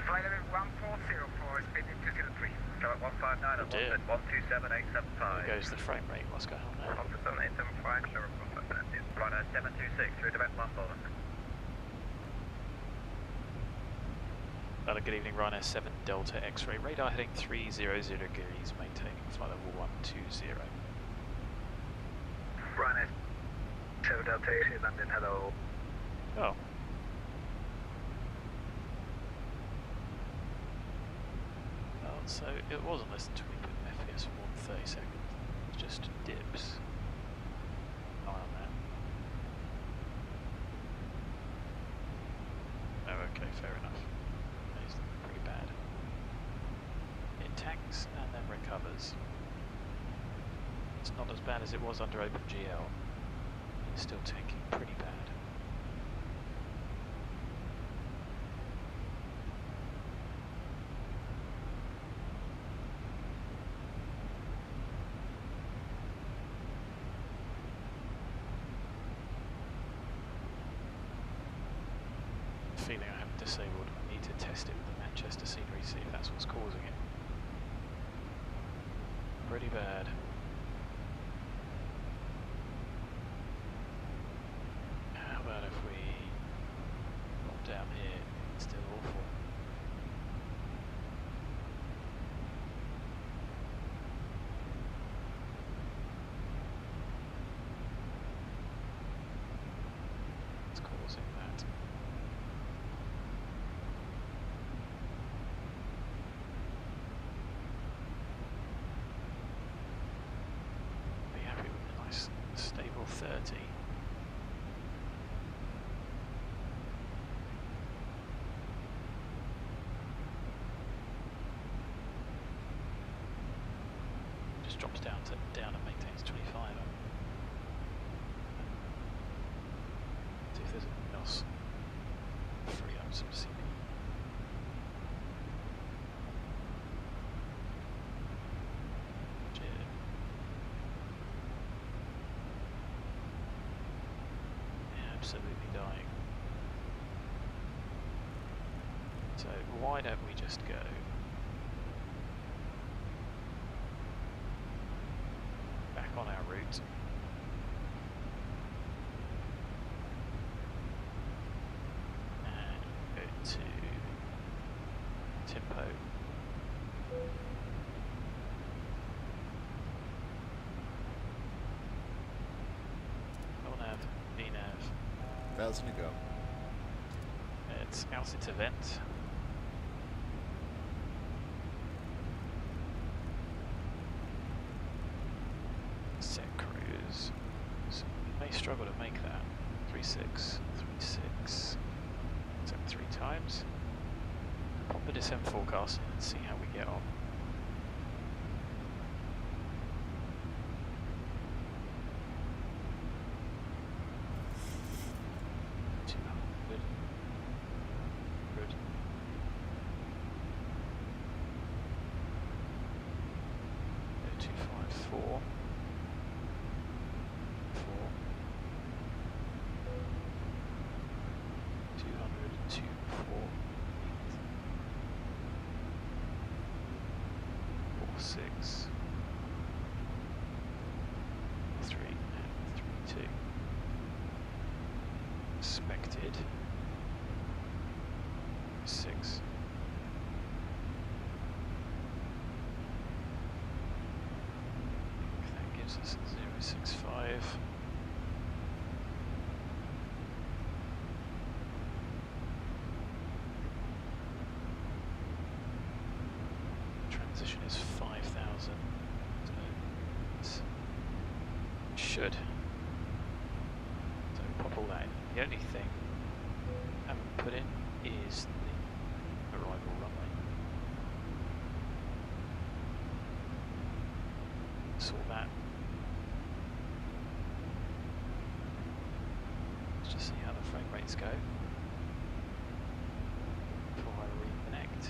Flight level 1404, speed 203. Go at 159 Oh and dear. 127875. There goes the frame rate. What's going on there? 17875, sure, Ryanair 726 through direct landing. Good evening, Ryanair 7 Delta X-ray. Radar heading 300 degrees, maintaining flight level 120. Ryanair 7 Delta X-ray, London, hello. Oh. Well, so it wasn't less than 20 FPS for more than 30 seconds. It's just dips. Eye on that. Oh, okay, fair enough. It's pretty bad. It tanks and then recovers. It's not as bad as it was under OpenGL. It's still tanking pretty bad. Feeling I haven't disabled. I need to test it with the Manchester scenery, see if that's what's causing it. Pretty bad. How about if we drop down here? It's still awful. What's causing that? Stable 30. Just drops down and maintains 25. See if there's anything else. Free up some CP. Absolutely dying. So why don't we just go back on our route and go to Tempo. LNAV, VNAV. 1,000 to go. It's altitude event. Set cruise. So we may struggle to make that. 36, 36. So 3 times. Pop the descent forecast and see how we get on. Expected 6. That gives us 065. Transition is 5,000. So should. So pop all that in. The only thing I haven't put in is the arrival runway. Saw that. Let's just see how the frame rates go before I reconnect.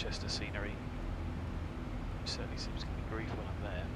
Manchester scenery. Certainly seems to be grief while I'm there.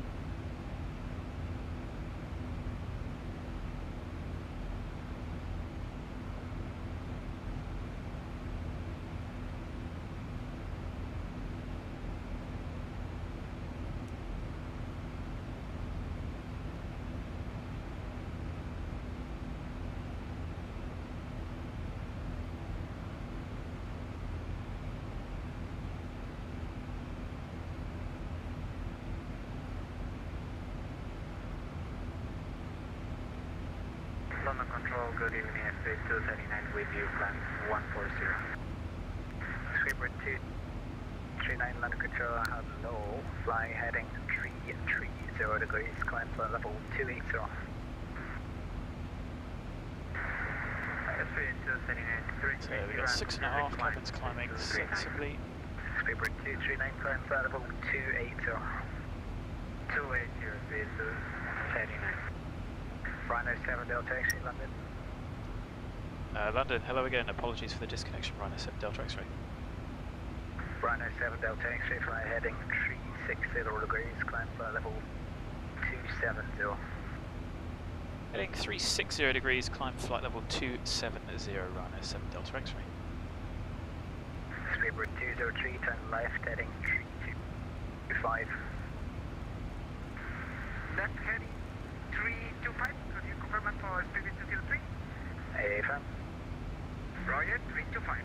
London Control, good evening, space 239 with you, plan 140. Sweeper 239, London Control, hello, fly heading 330 degrees, climb to level 280. So we got 6.5, cabin's climbing sensibly. Sweeper 239, climb to level 280. 280, space 239. Ryanair 7 Delta X-ray, London. London, hello again. Apologies for the disconnection. Ryanair 7 Delta X-ray. Ryanair 7 Delta X-ray, fly heading 360 degrees, climb flight level 270. Heading 360 degrees, climb flight level 270, Ryanair 7 Delta X-ray. Speedbird 203, turn left, heading 325. Left heading 325, could you confirm for Speedbird 203? AFM. Roger, 325.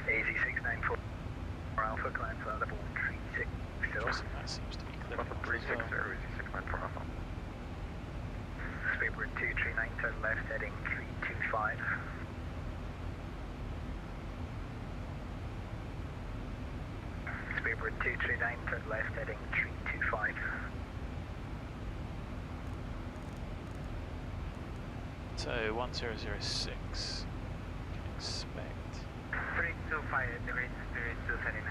AZ694 Alpha, climb flight level 360. That seems to be clear. 360, AZ694 Alpha. Speedbird 239, turn left, heading 325. Speedbird 239, turn left, heading 325. So 1006, can expect. 325 degrees, Spirit 239.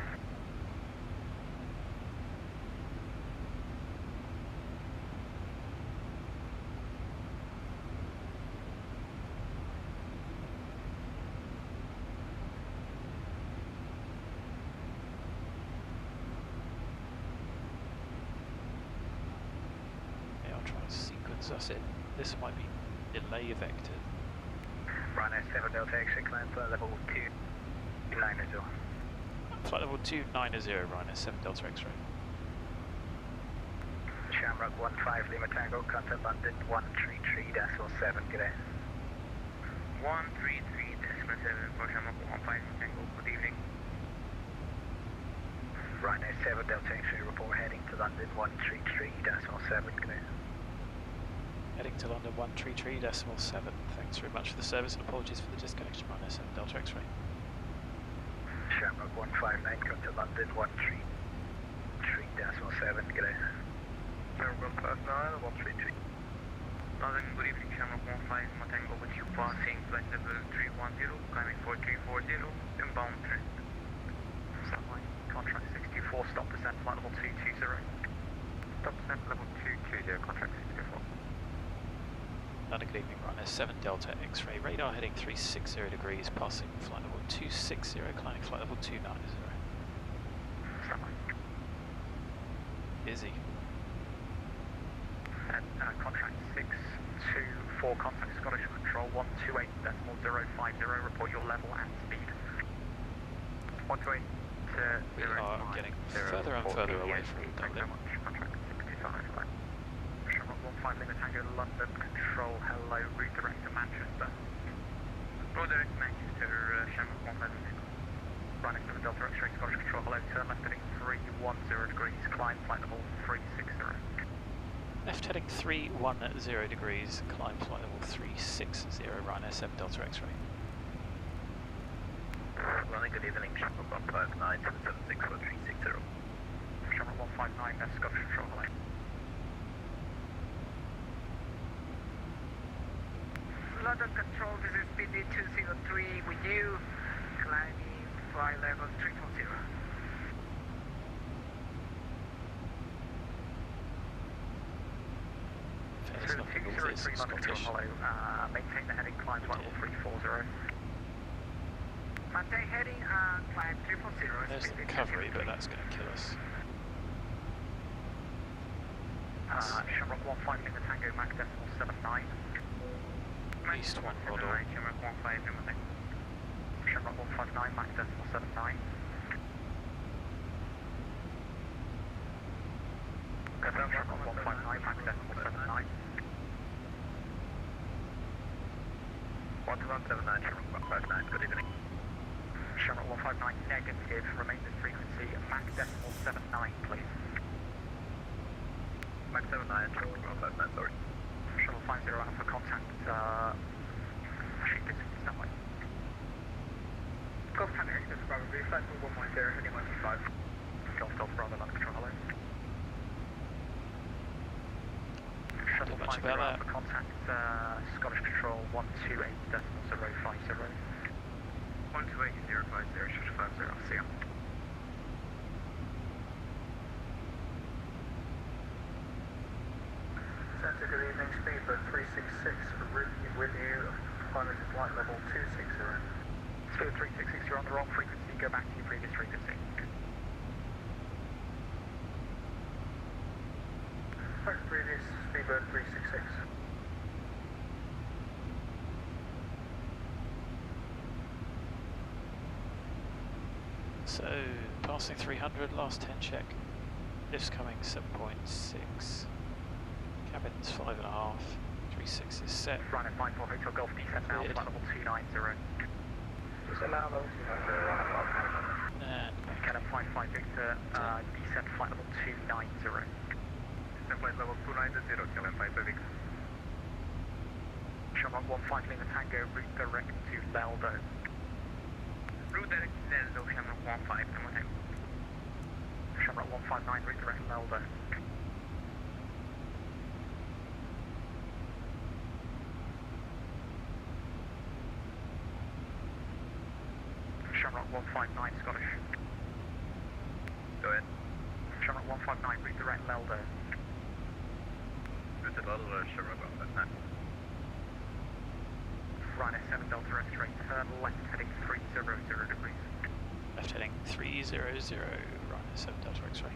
Okay, I'll try and sequence us in. This might be delay vector. Ryanair 7 Delta X-ray, climb flight level 290. Flight level 290, Ryanair 7 Delta X-ray. Shamrock 15 Lima Tango, contact London 133.7, good day. 133.7 for Shamrock 15 Tango, good evening. Ryanair 7 Delta X-ray, report heading to London 133.7, good day. Heading to London 133.7. Thanks very much for the service and apologies for the disconnection, Ryanair 7 Delta X-ray. Shamrock 159, come to London 133.7, good day. Shamrock 159, 133. London, good evening, Shamrock 15, Matango with you, passing flight level 310, climbing 4340, inbound trip. Satellite, contract 64, stop percent, flight level 220. Stop percent, level 220, contract 64. London, good evening, Ryanair 7 Delta X-ray, radar heading 360 degrees, passing flight level 260, climbing flight level 290. Busy. And contract 624, contact Scottish Control 128.050, report your level and speed. 128 We are getting further and further away from Dublin. Contract 625. Shamrock 15 Lima Tango, London Control, hello, route direct to Manchester. Route direct to Manchester, Shamrock 15 Running to the Delta X-ray, Scottish Control, hello, turn left heading 310 degrees, climb flight level 360. Left heading 310 degrees, climb flight level 360, Ryanair 7 Delta X-ray. Running, good evening, Shamrock 159, 776 360. Shamrock 159, that's Scottish Control, hello. London Control, this is BD 203 with you, climbing flight level 340. Fairly slightly north is Scottish. Hello, maintain the heading, climb flight level 340. Monday heading climb 340. There's the recovery, but that's going to kill us. Shamrock 15 in the Tango, Mac decimal 79. At least one model. Shamrock 15 in the Shamrock 159, Mac decimal 79. Shamrock 159, Mac decimal 79. 1179, Shamrock 159, good evening. Shamrock 159 negative, remain at frequency, Mac decimal 79 please. Max 79, Shamrock 159, sorry. Shuttle 50 Alpha contact, sheet distance that way. Golf Tango Hector, Bravo, flight 110, heading 125. Golf Delta Bravo, land control, hello. Shuttle 50 Alpha contact, Scottish Control 128.050. 128.050, Shuttle 50, see ya. Center, good evening, Speedbird 366 with you, pilot flight level 260. Speedbird 366, you're on the wrong frequency, go back to your previous frequency. Back to previous, Speedbird 366. So, passing 300, last 10 check. Lift's coming 7.6. Cabin's 5.5. 36 is set. Ryanair 54 Hotel Golf descent now, flight level 290. Descent now, level 290. And Canon 55 Victor, descent flight level 290. Descent flight level 290, Canon 55 Victor. Shamrock 15 Lima Tango, route direct to LELDO. Route direct to LELDO, Shamrock 15, come on in. Shamrock 159, route direct LELDO. Shamrock 159, Scottish. Go ahead. Shamrock 159, route direct LELDO. Route to LELDO, Shamrock 159. Ryanair 7 Delta X-ray, turn left heading 300 degrees. left heading 300, Ryanair 7 Delta X-ray.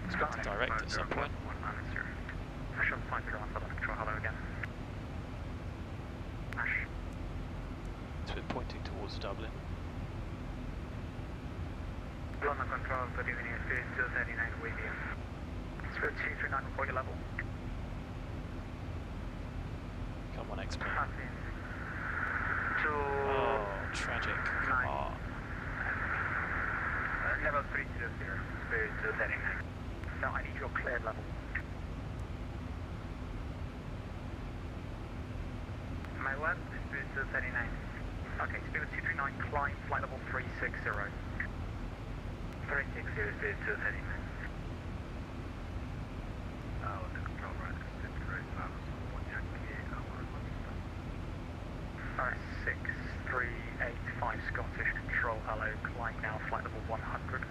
Expect to direct at some point. Shuttle 50 Alpha, land control, hello again. Ash. So we're pointing towards Dublin. London control, good evening, Spirit 239 with you. Spirit 239, report your level. Come on, expert. Passing to... Oh, tragic. Come on. Level 300, Spirit 239. No, I need your cleared level. My what? Spirit 239. Okay, Spirit 239, climb, flight level 360. 360, Spirit 239. The control right, it's great, RS6385 Scottish Control, hello, climb now, flight level 100. Flight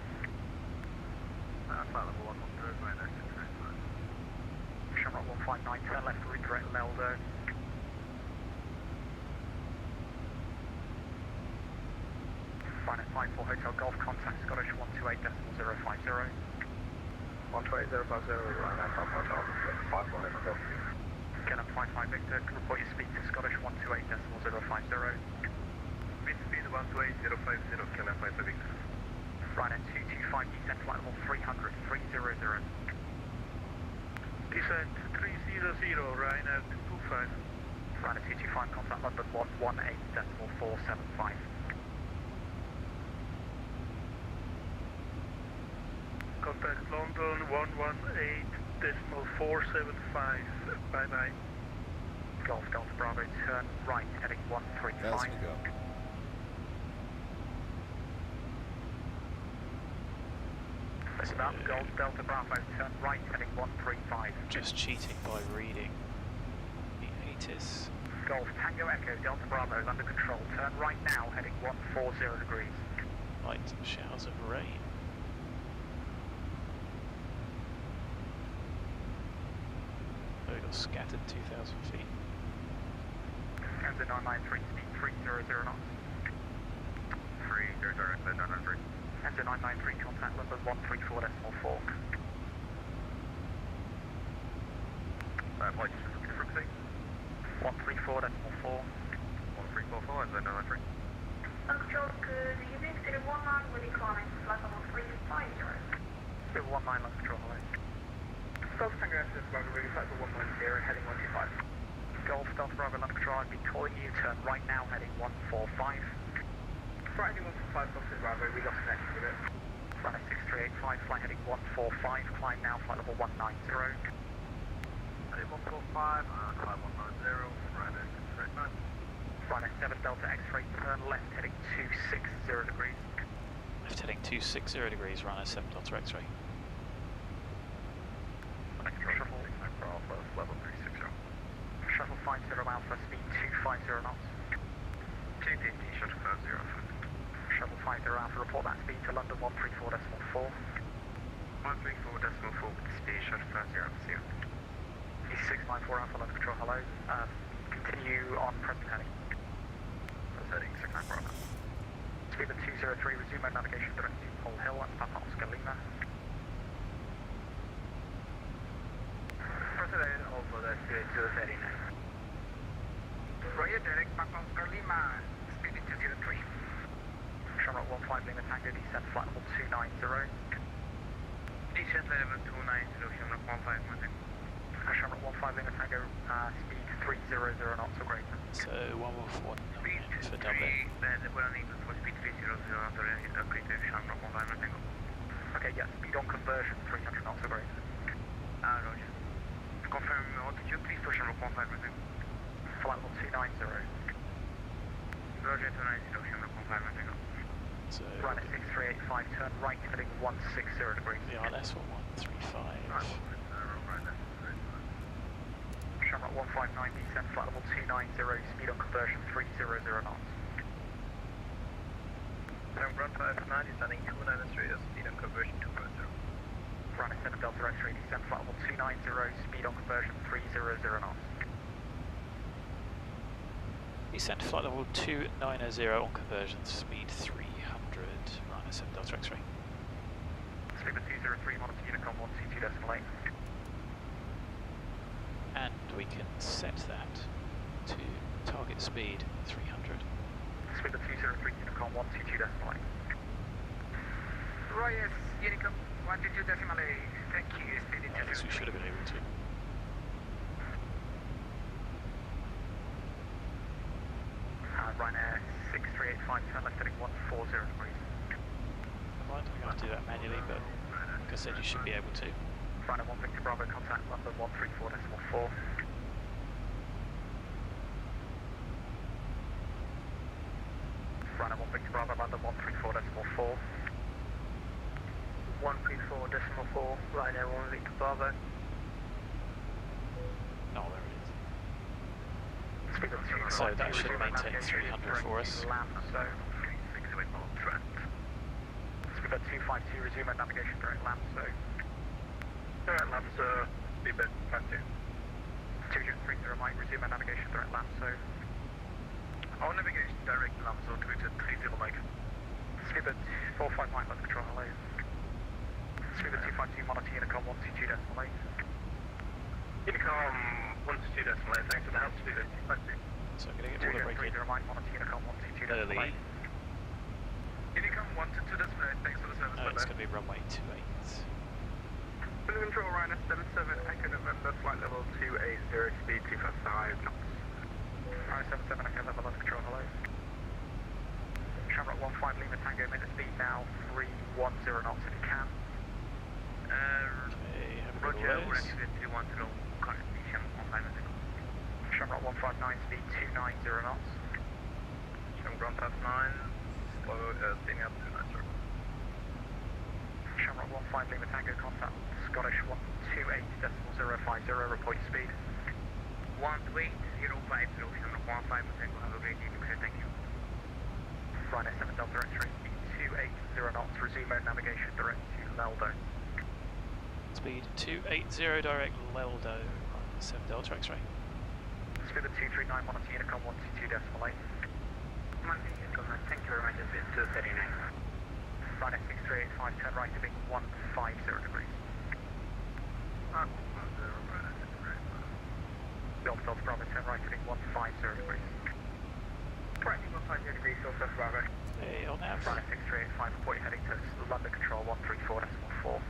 level 100, right, that's great. Shamrock 159, turn left, route direct LELDO. Ryanair 54 Hotel Golf, contact Scottish 128.050. 128.050, Ryanair 5 Hotel, 54 Hotel Golf. Canon 55 Victor, report your speed to Scottish 128.050. Wind speed 128.050, Canon 55 Victor. Ryanair 225, descent flight level 300, 300. Descent 300, Ryanair 225. Ryanair 225, contact London 118.475. Contact London 118.475. Bye-bye. Golf Delta Bravo, turn right, heading 135. That's go. Listen up, Golf Delta Bravo, turn right, heading 135. Just cheating by reading the ATIS. Golf Tango Echo, Delta Bravo, under control, turn right now, heading 140 degrees. Light showers of rain. Oh, we got scattered 2,000 feet. Kansas 993, speed 300 knots. direct lead 993. Enter 993, contact London 134.4. Flight distance looking for frequency. 134.4. 1344, and then 993. Control, good evening, City 19 with declining, flight level 350. City 19, London Control, hello. Golf Tango SS, Bravo, ready flight for 110, heading 125. Golf Delta Bravo, London Control, I'd be calling you, turn right now, heading 145. Flight heading 145, Golf Tango Bravo, we lost connection with it. Runner 6385, flight heading 145, climb now, flight level 190. Heading 145, climb 190, Ryanair 639. Ryanair 7 Delta X-ray, turn left heading 260 degrees. Left heading 260 degrees, Ryanair 7 Delta X-ray. Shuttle, level 360. Shuttle 50 Alpha, speed 250 knots. 250, shuttle 50. Shuttle 50 Alpha, report that speed to London 134.4. 134.4, speed shuttle 50, see you. 694 Alpha, London Control, hello. Continue on present heading. Present heading, 694 Alpha. Speed of 203, resume mode navigation direct to Pole Hill and Papa Oscar Lima. Present heading, Alpha, that's 239. Roger, direct Papa Oscar Lima, speed of 203. Shamrock 15 Lima Tango, descent flight level 290. Descent level 290, Shamrock 15, Shamrock 15 Lima Tango, speed 300 knots or greater. So 114 Speed for 3, Dublin. we're unable for speed 300 greater, Shamrock 15 Tango. Okay, yeah, speed on conversion 300 knots or greater. Roger. Confirm altitude, please, for Shamrock 15 Tango. Flight level 290. Roger, 290, Shamrock 15 Tango. So Ryanair 6385, turn right heading 160 degrees. the RNS 1135. Shamrock 159, descent flight level 290, speed on conversion 300 knots. Ground 59, descending 293, speed on conversion 250. Ryanair 7 Delta X-ray, descent flight level 290, speed on conversion 300 knots. Descent flight level 290 on conversion, speed 300. Ryanair 7 Delta X-ray. Speed of 203, monitor Unicom 122.8. And we can set that to target speed 300. Speed of 203, Unicom 122.8. Royas, Unicom 122.8. Thank you, speed in I guess we should have been able to. Ryanair 6385, turn left heading 140 degrees. Right, we're going to do that manually, but like I said, you should be able to. Ryanair 1 Victor Bravo, contact London 134.4. Ryanair 1 Victor Bravo, London 134.4. 134.4, Ryanair 1 Victor Bravo. Oh, there it is. Speed of 2 So that should maintain 300 for us. LAMSO. 36 Trent. Speed of 252, resume at navigation direct LAMSO. Alright, LAMSO, speed bit 52. 230 Mike, resume at navigation direct LAMSO. On navigation direct LAMSO, 30 Mike. Speed of 45 Mike, left control, hello. Speed of 252, monitor Unicom 122.8. Unicom 122.8, thanks for the help, speed of 252. So I'm going to get all the break in 230 Mike, monitor Unicom 122.8. early. Unicom 122.8, thanks for the service. It's going to be runway 28. Control Ryanair 77, Echo November, flight level 280, speed 255 knots. Ryanair 77, Echo November, left control, hello. Shamrock 15 Lima Tango, minute speed now 310 knots if you can. Okay, have a good Roger, we're ways. actually 310, currently Shamrock 15 Lima. Shamrock 159, speed 290 knots. Shamrock 159, slow, steaming up 290. Shamrock 15 Lima Tango, contact Scottish 128.050, report your speed. 128.050, Shamrock 15 Tango, have a great evening, sir, thank you. Ryanair 7 Delta X-ray, speed 280 knots, resume mode navigation direct to LELDO. Speed 280 direct LELDO, 7 Delta X-ray. Speed of 239, monitor Unicom 122.8. Thank you very much, it's been 230. 5, turn right to being 150 degrees. Delta Delta Bravo, turn right to being 150 degrees. Right, 150 degrees, Delta Bravo. Hey, on nav. Runner 6385, reporting heading to London Control 134.4. 134.4,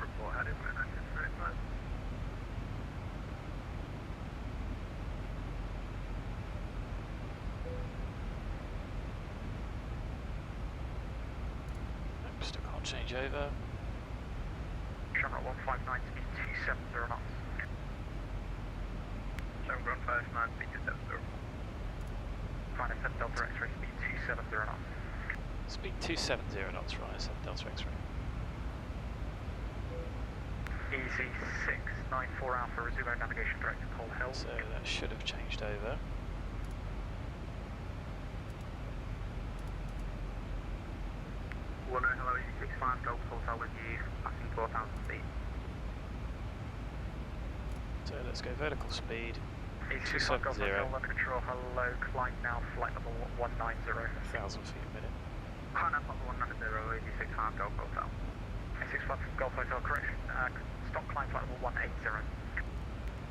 report heading to 134.5. Still can't change over. Channel 159, speed 270 knots. Channel 159, speed 270. Runner 7 Delta X-ray, speed 270 knots. Speed 270 knots, right, 7 Delta X-ray. Easy 694 Alpha, resume our navigation direct to Cold Hill. So that should have changed over. Hello, 65 Golf Hotel with you, passing 4,000 feet. So let's go vertical speed. 270. Golf Hotel, London Control, hello, climb now, flight level 190. 1,000 feet a minute. Climb up 190, 65 Golf Hotel. 65 Golf Hotel, correction, stop climb flight level 180.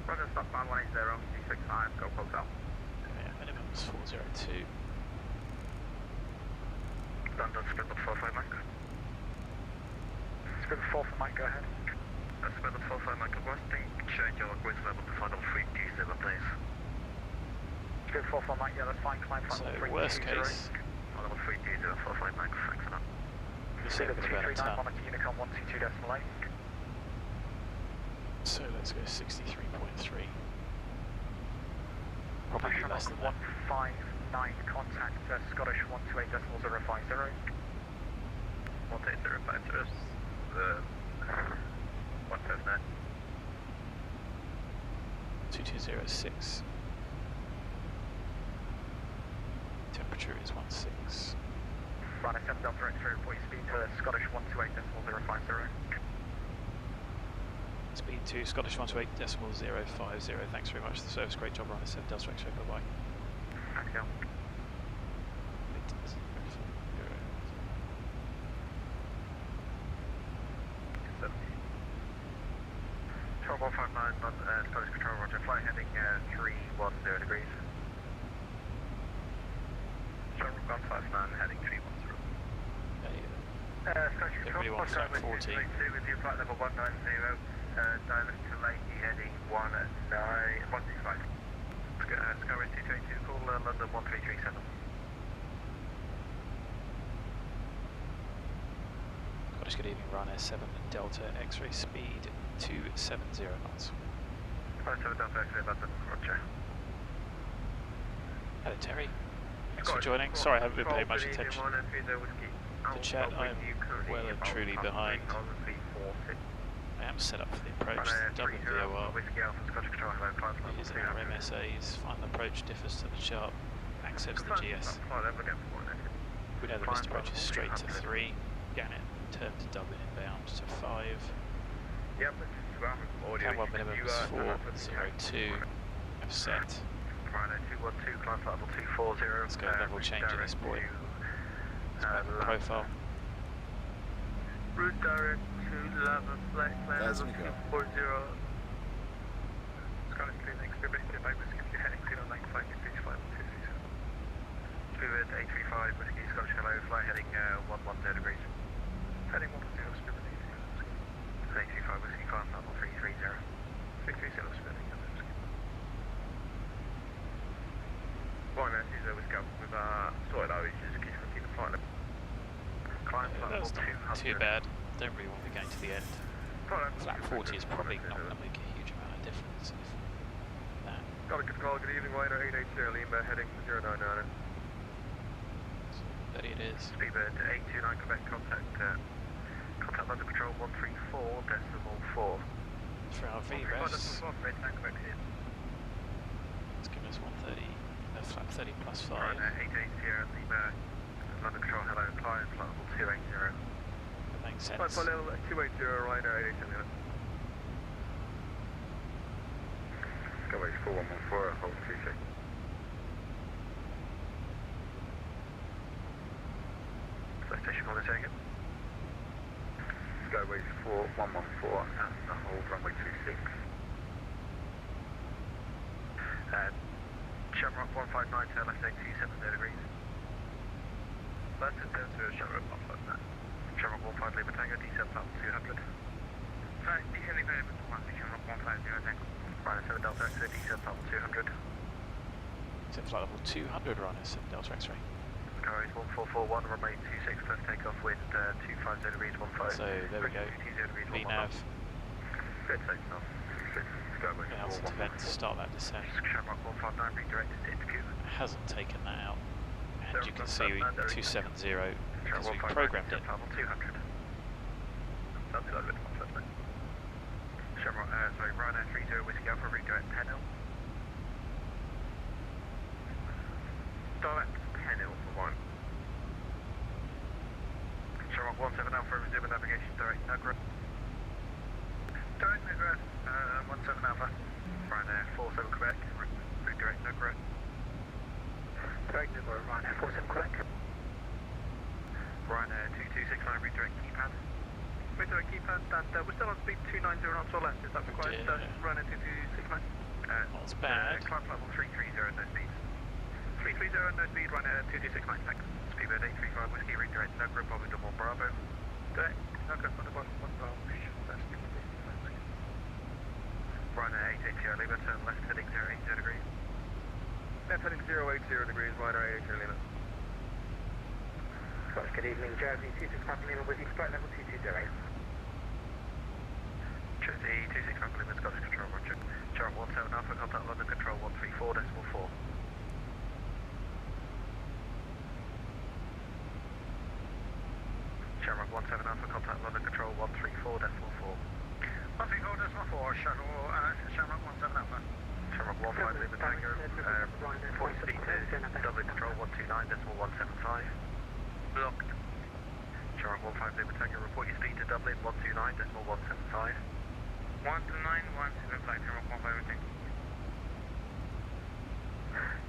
Roger, stop climb 180, 65 Golf Hotel. Yeah, minimum is 402. London, Spindle 45 Mike. Spindle 4 for Mike, go ahead. Spindle 45 Mike, requesting change your grid level to final 327, please. Spindle 4 for Mike, yeah, that's fine, climb So final 320. worst case, Level 320, 45 Mike, thanks a lot. we're saving about a ton. 239, Unicom 122.8. So let's go 63.3. Probably less than that. 159, contact Scottish 128.050. 18050, 159. 2206. Temperature is 16. Runner 7 Delta X-ray, report your speed to Scottish 128.050. Speed to Scottish 128.050. Thanks very much for the service. Great job, Runner 7 Delta X-ray. Bye bye. Axial. Control 159, Scottish Control, roger. Flight heading 310 degrees. Control 159, heading 310. Scottish Control, really wants that 40. with you, flight level 190, direct to Lakey, heading 165. Skyway 222, call London 1337. Scottish, good evening, Ryanair 7 Delta X-ray, speed 270 knots. 7 Delta X-ray, London, roger. Hello Terry, thanks for joining. Sorry I haven't been paying much attention to chat. I am well and truly behind. I am set up for the approach, Dublin VOR. It is our MSAs, final approach differs to the chart, accepts the GS. We know the missed approach is straight to 3, Gannett, turn to Dublin inbound to 5. Cam 1 minimum is 402, I've set. Let's go level change at this point. Let's make the profile. Route direct to Lava, flight plan level 240. Scottish clean exhibit, by whiskey heading 095 degrees 5267. Spirit 835, whiskey Scottish hello, fly heading 110 degrees. Heading 110, Spirit 835, whiskey climb level 330. 330, Spirit 830. Flying out is whiskey up with sorted out, just keep the flight level. That's not too bad, don't really want to be going to the end. Flat 40 is probably not going to make a huge amount of difference if that. Got a good call, good evening, Ryder 880 Lima heading 099. So 30 it is. Speedbird 829 Quebec, contact London Control 134.4. For our VREFs, let's give us 130, flat 30 plus 5. Ryder 880 Lima, London Control, hello, climb, flight level 280. That makes sense. Flight level 280, Ryder 880. Skyway 4114, hold 26. Station corner taken. Skyway 4114 and the hold runway 26. Shamrock 159 tail left 827 degrees. Left and turn to Shamrock 159. Shamrock 15 Lima Tango, descent flight 200. Right, descent Lima Shamrock 150 Tango. Ryanair 7 Delta X-ray, descent flight 200. Descent flight level 200, Ryanair 7 Delta X-ray. Skyways 1441, runway 26, first takeoff wind 250 degrees 15. So there we go. VNAV. Good, safe enough. Skyways Announced event to start that descent. Shamrock 159 redirected into Q. Hasn't taken that out. And you can see 270 because we programmed it. Level 200. That's a little bit more, isn't it? Shamrock, sorry, Ryanair 30 Whiskey Alpha redirect Penhill. Direct Penhill for 1. Shamrock 17 Alpha resume navigation direct Nugra. Direct Nugra, 17 Alpha. Ryanair 47 Quebec, redirect Nugra. Direct Nugra, Ryanair 47 Quebec. Ryanair 2269 redirect keypad. Redirect keypad, and we're still on speed 290 knots or less, is that required? Ryanair 2269. Not bad. Climb level 330, no speed. 330, no speed, Ryanair 2269, thanks. Speedbird 835 Whiskey, redirect Nugra, Bobby Double Bravo. Direct Nugra, Bobby 1 Bravo. Ryanair 880 Lima, turn left heading 080 degrees. Left heading 080 degrees, Ryanair 880 Lima. Good evening, Jersey 265 Lima with you, flight level 220. Jersey 265 Lima, Scottish Control, roger. Chart 17 Alpha, contact London Control 134.4. Shamrock 17 Alpha, contact London Control 134.4. 134.4, shuttle, Shamrock 17 Alpha. Shamrock 15 Lima Tango, 40 speed to Dublin Control 129.175. Blocked. Shamrock 15 Lima Tango, report your speed to Dublin 129.175. 129.175, Shamrock 15 Lima Tango.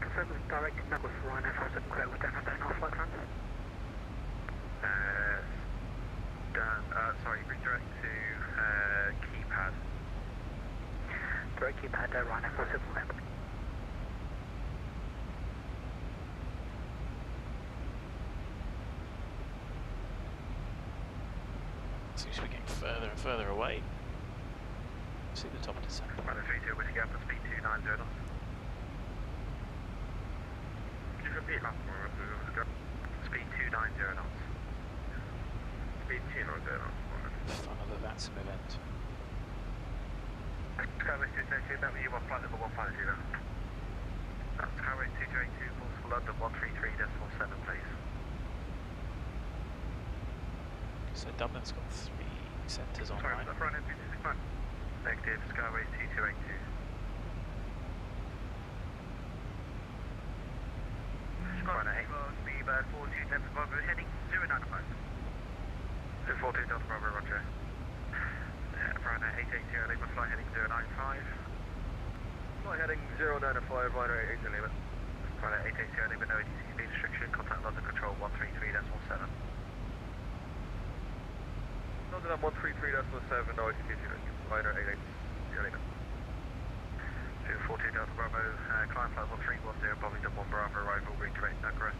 Confirm with direct number for Ryanair 47 Quebec with down and off flight plan. Sorry, redirect to keypad. Direct keypad, Ryanair 47 Quebec. Seems to be getting further and further away. See the top of December. Ryanair 32 Whiskey Alpha, speed 290 knots. Can you repeat that? Speed 290 knots. Speed 290 knots. Fun of the VATSIM event. Skyway 222, that was you, flight level 150. Skyway 2282, calls for London 133.7, please. So Dublin's got 3 centres on Sorry, right. that's Ryanair 2269. Negative, Skyway 2282. Ryanair 8. Speedbird 42 Delta Bravo, heading 095. 242 Delta Bravo, roger. Ryanair 880 Lima, flight heading 095. Flight heading 095, Ryanair 880 Lima. Ryanair 880 Lima, no ATC speed restriction, contact London Control 133.7. London on 133.7, no ATC restriction, Ryanair 880 Lima. 242 Delta Bravo, climb flight level 310, Bobby Double Bravo, arrival, redirect Nugra.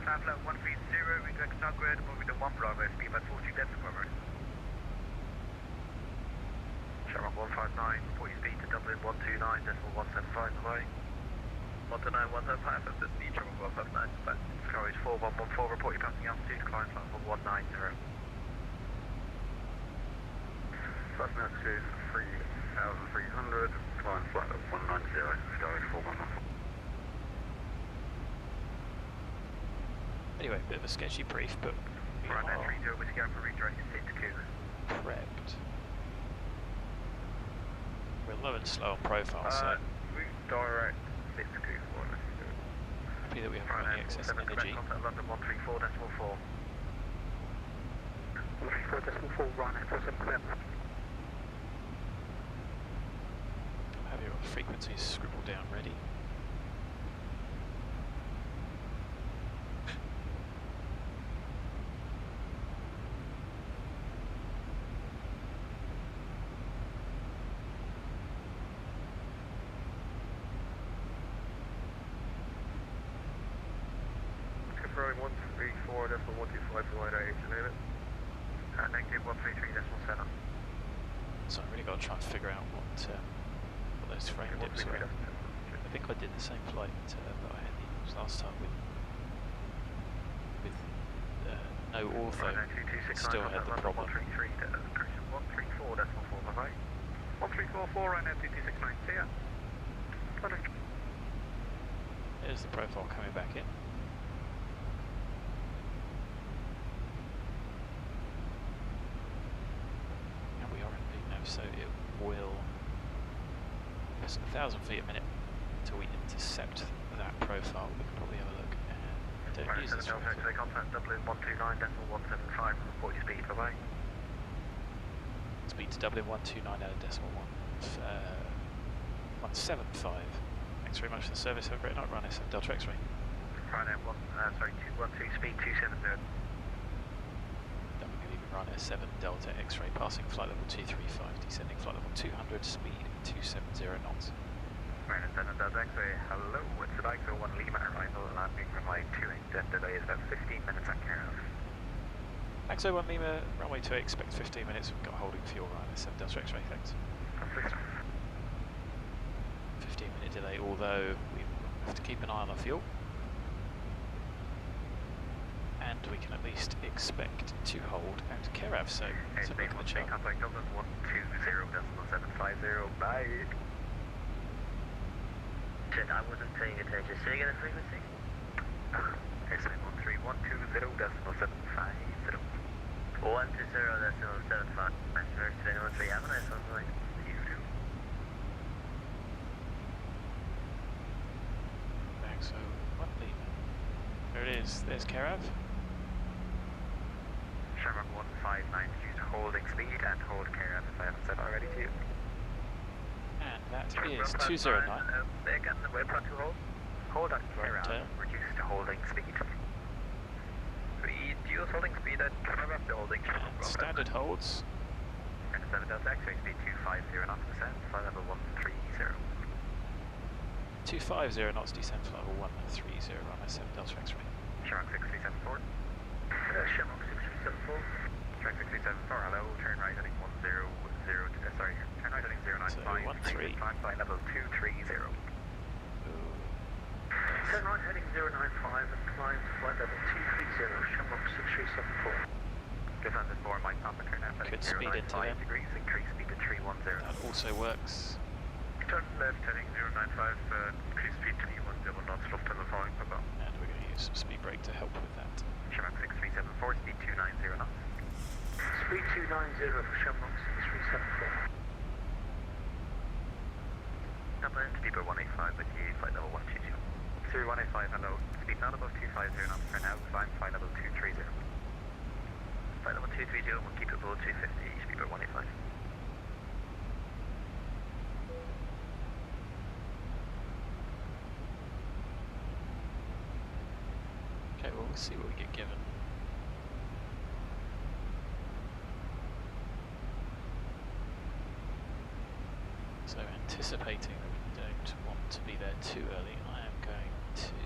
Climb flight 130, redirect Nugra, Bobby Double Bravo, speedbird 40 Delta Bravo. Shamrock 159, report your speed to Dublin 129.175 away. 129.175, that's the speed, Shamrock 159, but Skyways 4114, report your passing altitude, climb flight level 190. Thrustmaster 3,300, climb flight level 190, Skyways 4114. Anyway, bit of a sketchy brief, but we Ryanair are 30 Whiskey Alpha redirected into Cougar. prepped. We're low and slow on profile, so Redirect into Cougar. happy that we haven't got any excess energy. Contact London 134.4. 134.4, Ryanair 47 Quebec. Have your frequencies scribbled down ready. confirming 134.125 for line H, unit. Negative 133.7. So I really got to try and figure out what those frame dips were. I think I did the same flight that I had used last time with no Ortho. Still had the problem. 134.4, 1344, right now 2269, see ya. There's the profile coming back in. And we are in lead now, so it will less than 1,000 feet a minute until we intercept that profile. We can probably have a look. And don't use this profile. Contact Dublin 129.175, report your speed, bye-bye. Speed to Dublin 129.175. Thanks very much for the service. Have a great night. Run SM Delta X-ray. Right now, 212, speed 270. Run S7 Delta X-ray, passing flight level 235, descending flight level 200, speed 270 knots. Right, S7 Delta X-ray, hello, it's the BAGSO 1 Lima arrival, landing runway 28, delay is about 15 minutes at Carol. BAGSO 1 Lima, runway 28, expect 15 minutes, we've got holding fuel, Ryan S7 Delta X-ray, thanks. 15-minute delay, although we have to keep an eye on the fuel. And we can at least expect to hold at Kerav, so let's have a look at the chart. Contact Dublin 120.750, bye. Shit, I wasn't paying attention. Say again the frequency? Airplane 13120.750. 120.75. Nice nurse today, 13. Have a nice one, boy. You do. BAGSO 1 Lima. There it is, there's Kerav. Shamrock 159, use holding speed and hold Carol if I haven't said already to you. And that is 209. Again, the web plan to hold. Hold on Carol, reduce to holding speed. Reduce holding speed and cover up the holding. And standard holds. And 7 Delta X-ray speed 250 knots descent, flight level 130. 250 knots descent, flight level 130, run S7 Delta X-ray. Shamrock 6374. Shamrock 6374. Shamrock 6374, hello, turn right heading 100, sorry, turn right heading 095, flight level 230. Turn right heading 095 and climb to flight level 230, Shamrock 6374. Descended 4, Mike Papa, turn out heading 095 degrees, increase speed to 310. That also works. Turn left heading 095, increase speed to 310 knots, Lufthansa following Papa. And we're going to use some speed brake to help with that. Shamrock 6374, speed 290 knots. Speed 290 for Shamrock 6374. Dublin to Deeper 185 with you, flight level 122. 3185, hello. Speed not above 250 knots for now, climb flight level 230. Flight level 230, we'll keep it below 250, speed 185. Okay, well, we'll see what we get given. So, anticipating that we don't want to be there too early, I am going to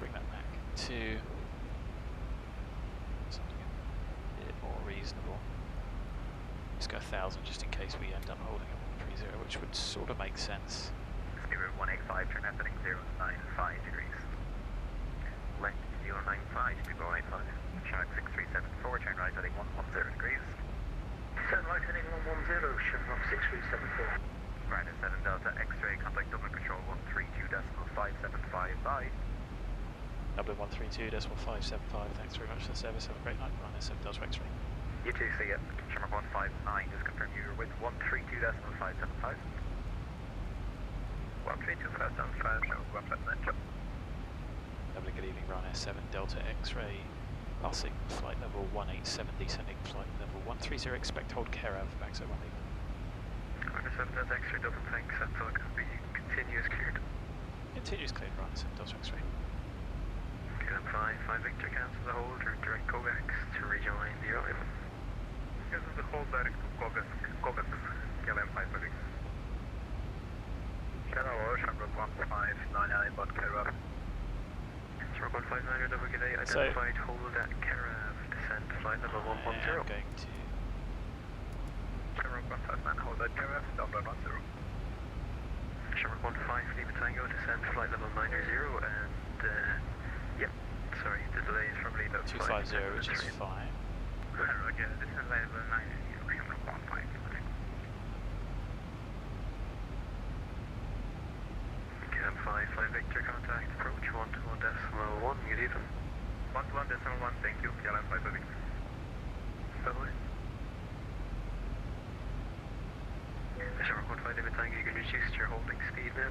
bring that back to something a bit more reasonable. Just go 1,000 just in case we end up holding at 130, which would sort of make sense. Speed 185, turn left heading 095 degrees. Left 095, speed 185. Shamrock 6374, turn right heading 110 degrees. Turn right heading 110, Shamrock 6374. Right at 7 Delta X-ray, contact Dublin Control 132.575, bye. Dublin 132.575, thanks very much for the service, have a great night, run S7 Delta X-ray. You too, see ya. Shamrock 159, just confirm you're with 132.575. 132.575, Shamrock 159. Dublin, good evening, run S7 Delta X-ray. Passing flight level 187, descending flight level 130, expect hold Kerav, BAGSO 1 Lima. Runner 7 Delta X-ray, Dublin, thanks, until it can be continuous cleared. Continuous cleared, run 7 Delta X-ray. KLM 5 Victor, cancel the hold, or direct Kovacs to rejoin the arrival. Cancel the hold, direct to Kovacs, KLM 5 Victor. Hello, Shamrock 159, inbound Kerav. Shamrock 159 WGA identified, hold at Carav, descend flight level 110. I'm going to... Shamrock 159, hold at Carav, Dublin 10. Shamrock 15, Lima Tango, descend flight level 90 and, yep, sorry, the delay is from Lima 250, which is fine. Roger, descend flight level 90, Shamrock 15. Cam 5, flight Victor, contact, approach 121.1, good evening. 121.1, thank you, KLM 5 Victor. Bye-bye. Shamrock 15, Lima Tango, you can reduce your holding speed now.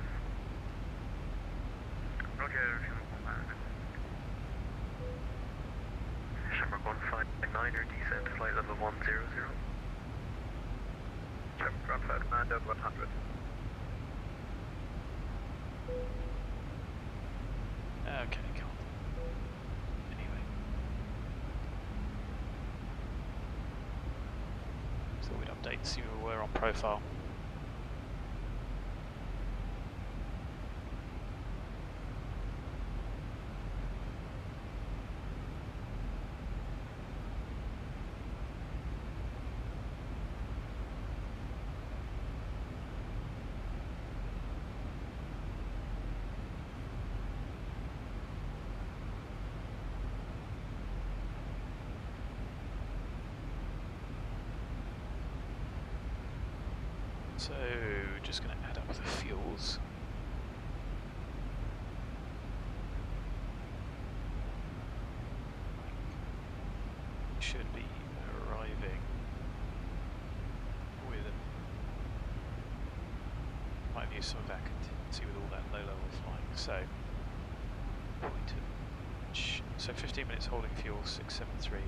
Roger, Shamrock 15. Shamrock 159er, descend flight level 100. Shamrock 159, 100. Okay, cool. Anyway. So we'd update, see where we're on profile. So, just going to add up the fuels. Should be arriving with might have used some of that contingency with all that low level flying. So, so 15 minutes holding fuel, 673.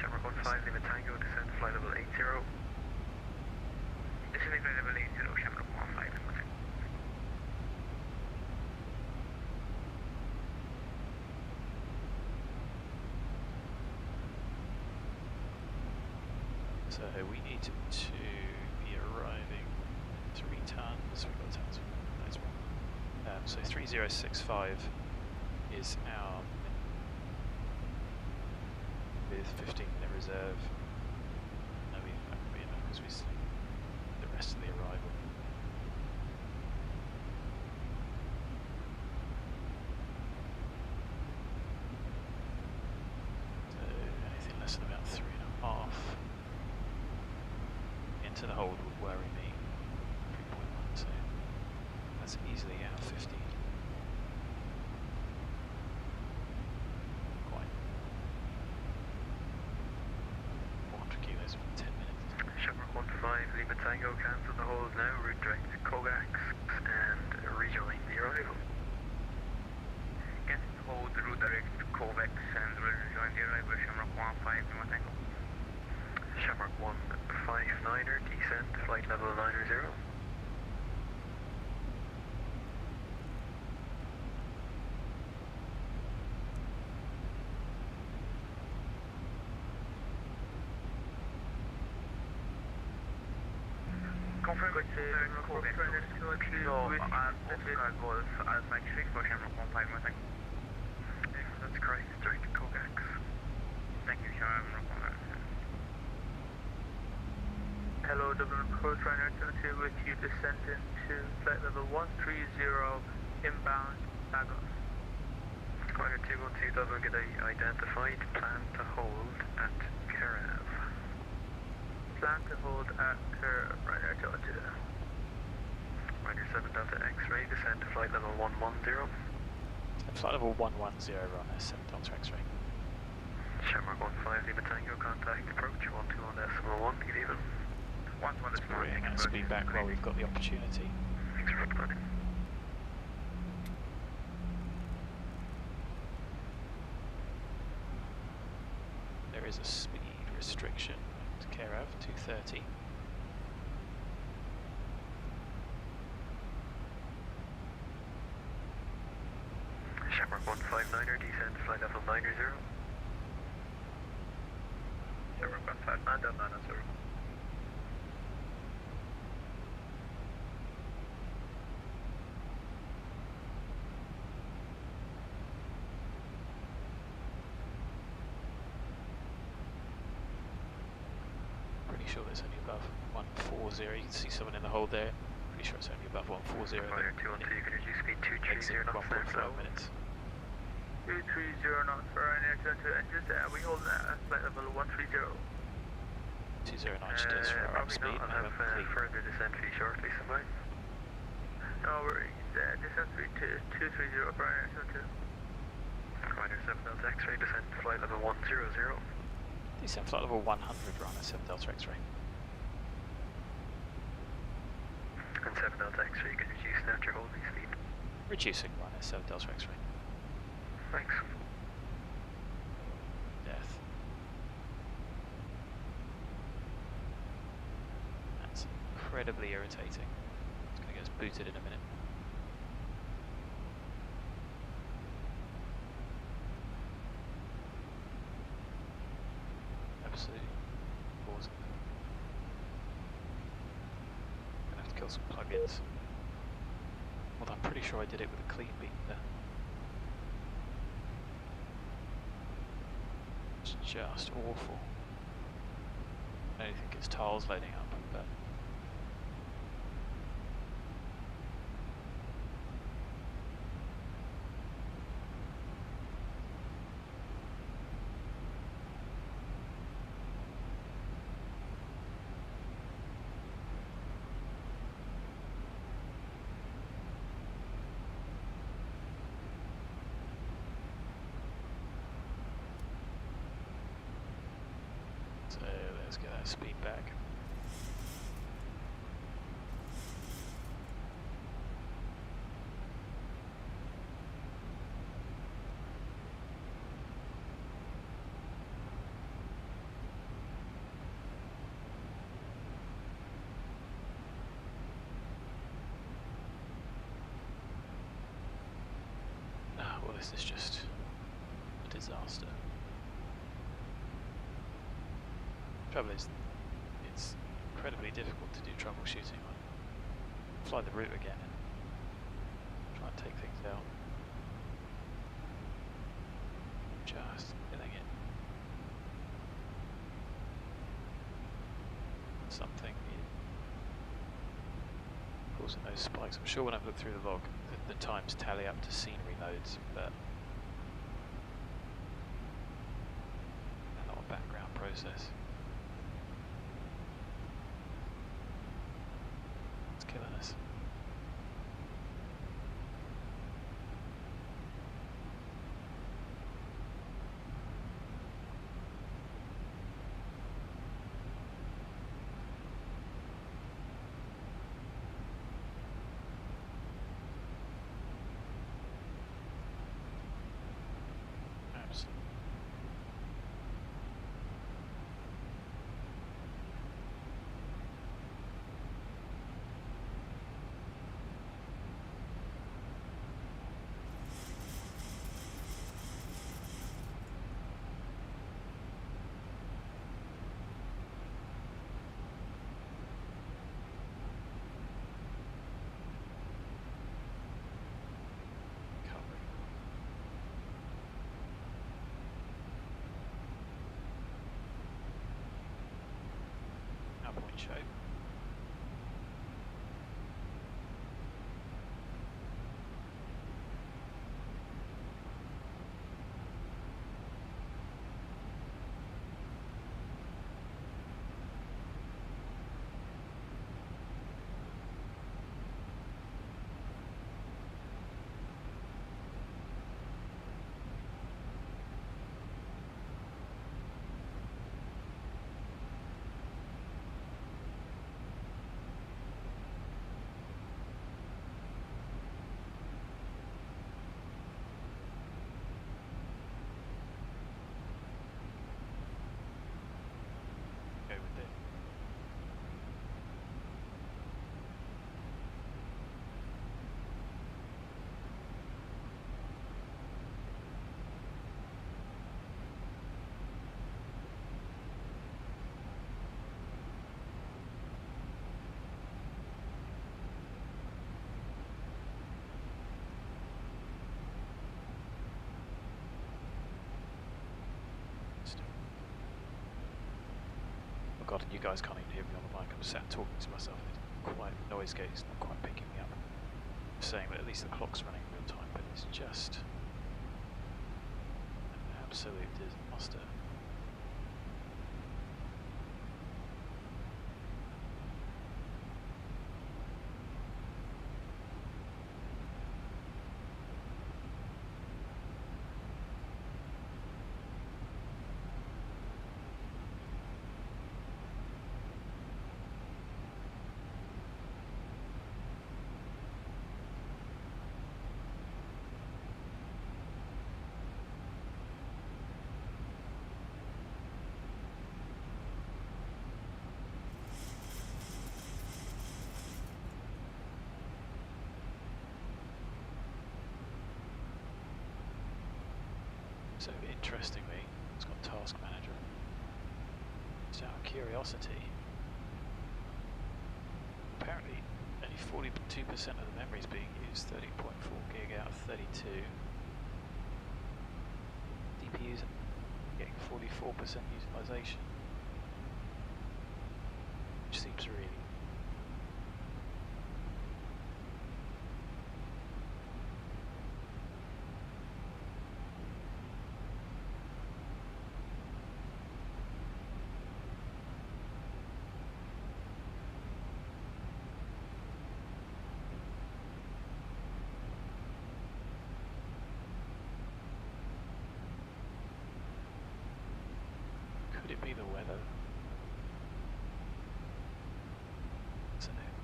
Shamrock 15, Lima Tango, descend flight level 80. Descending flight level 80, Shamrock 15. So we need to be arriving 3 tons. We've got tons. That's wrong. So 3065 is our with 15-minute reserve. No, we haven't been enough because we see the rest of the arrival. So anything less than about 3.5 into the hold would worry me. 3.1, so that's easily out of 15. Lima Tango, cancel the hold now, route direct to Kogax and rejoin the arrival. Cancel the hold, route direct to Kogax and rejoin the arrival, Shamrock 15, Lima Tango. Shamrock 159er, descent, flight level 90. Confirm with Kogax. Oscar Golf Alpha X-ray for Shamrock 15, Lima Tango. That's correct, direct to Kogax. Thank you, Shamrock 15. Hello, Dublin Coastline 2 with you, descending to flight level 130, inbound, BAGSO. Rider 212 Dublin, get identified, plan to hold at Carav. Plan to hold at Carav, Rider 212. Rider 7 Delta X-ray, descend to flight level 110. Flight level 110, runner 7 Delta X-ray. Shamrock 15, Lima Tango, contact approach 121.1, good evening. 121 Let's bring our speed back while we've got the opportunity. Thanks for running. There is a speed restriction to Carav, 230. Shamrock 159er, descend flight level 90. Shamrock 159, down 90. sure it's only above 140. You can see someone in the hole there. Pretty sure it's only above 140. Fire 212, you can reduce speed 230 knots now. 1.5 minutes. 230 knots for Ryanair 212, and just we hold that at flight level 130. 209 just for our probably speed. not. I'll have further descent for you shortly, somewhere. No worries, descent speed 230 for Ryanair 212. Ryanair 7 Delta X-ray, descent flight level 100. Descent flight level 100, Ryanair 7 Delta X-ray. And 7 Delta X-ray, you can reduce now your holding speed. Reducing Ryanair 7 Delta X-ray. Thanks. Death. That's incredibly irritating. It's going to get us booted in a minute. Absolutely awesome. Gonna have to kill some plugins. Although I'm pretty sure I did it with a clean beat there. It's just awful. I don't think it's tiles loading up, but so let's get that speed back. Well, this is just a disaster. Trouble is, it's incredibly difficult to do troubleshooting on. Fly the route again and try and take things out. Just killing it. Something causing those spikes. I'm sure when I've looked through the log, the times tally up to scenery modes, but they're not a background process. It's killing us. Absolutely. Point show. god, and you guys can't even hear me on the mic. I'm sat talking to myself. It's quite noise gate. It's not quite picking me up. I'm saying that at least the clock's running real time, but it's just an absolute disaster. So interestingly, it's got Task Manager. Just out of curiosity, apparently only 42% of the memory is being used, 30.4 gig out of 32. DPUs are getting 44% utilization, which seems really Could it be the weather? Isn't it?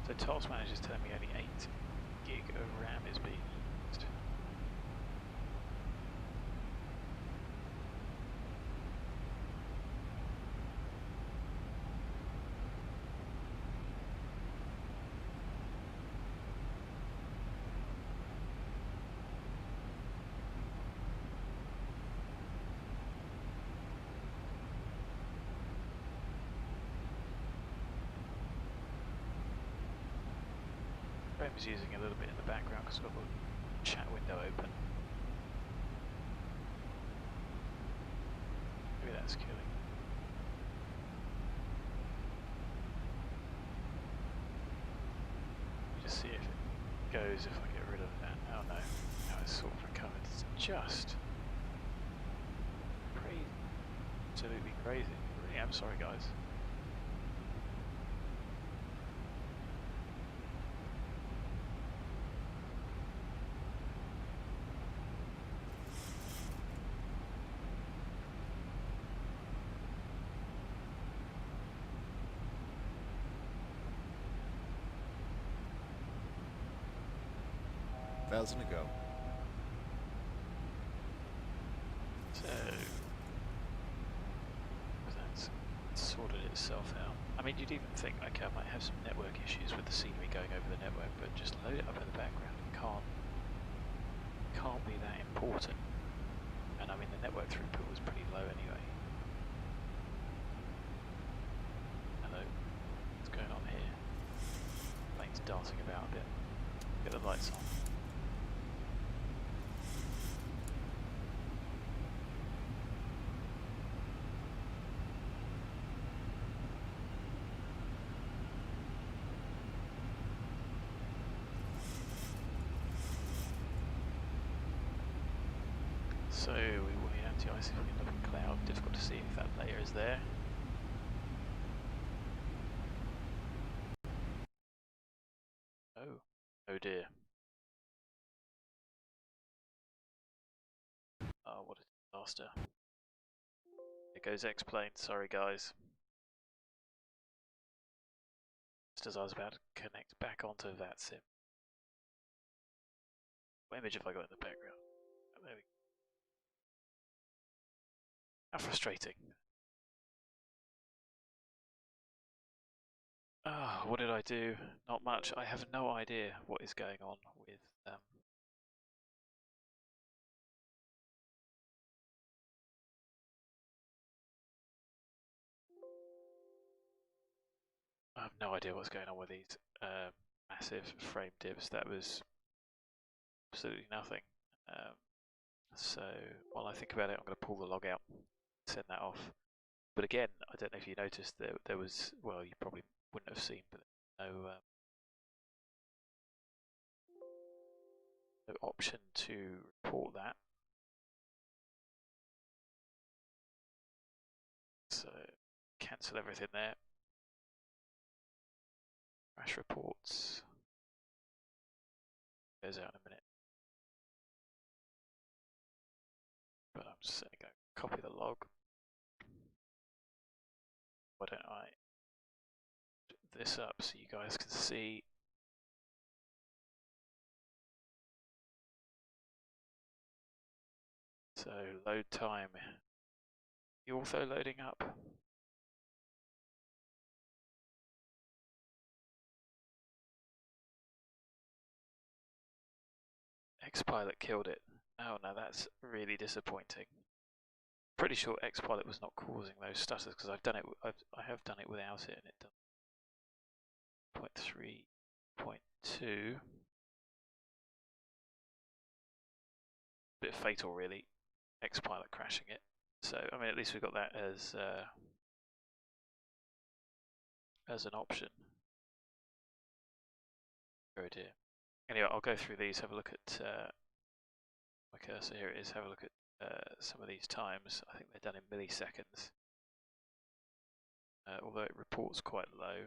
So Task Manager's telling me only 8 gig of RAM is being used. Is using a little bit in the background because I've got the chat window open. Maybe that's killing. Just see if it goes if I get rid of that. Oh no, now it's sort of recovered. It's just crazy, absolutely crazy. I really am sorry, guys. $1,000 to go. So that's sorted itself out. I mean, you'd even think, okay, I might have some network issues with the scenery going over the network, but just load it up in the background. It can't be that important. And I mean, the network throughput was pretty low anyway. Hello, what's going on here? Plane's darting about a bit. Get the lights on. So we will need anti-ice if we end up in cloud. Difficult to see if that layer is there. Oh, oh dear. Oh, what a disaster. There goes X-Plane, sorry guys. Just as I was about to connect back onto VATSIM. What image have I got in the background? Oh, there we go. How frustrating. Oh, what did I do? Not much. I have no idea what is going on with I have no idea what's going on with these massive frame dips. That was absolutely nothing. So while I think about it, I'm going to pull the log out, send that off. But again, I don't know if you noticed there was, well, you probably wouldn't have seen, but no option to report that. So cancel everything there. Crash reports. Goes out in a minute. But I'm just going to go copy the log. Why don't I put this up so you guys can see. So load time. The Ortho loading up. Xpilot killed it. Oh no, that's really disappointing. Pretty sure Xpilot was not causing those stutters because I've done it. I have done it without it, and it done 0.3.2. Bit fatal, really. Xpilot crashing it. So I mean, at least we got that as an option. Oh dear. Anyway, I'll go through these. Have a look at my cursor. Here it is. Have a look at some of these times. I think they're done in milliseconds. Although it reports quite low.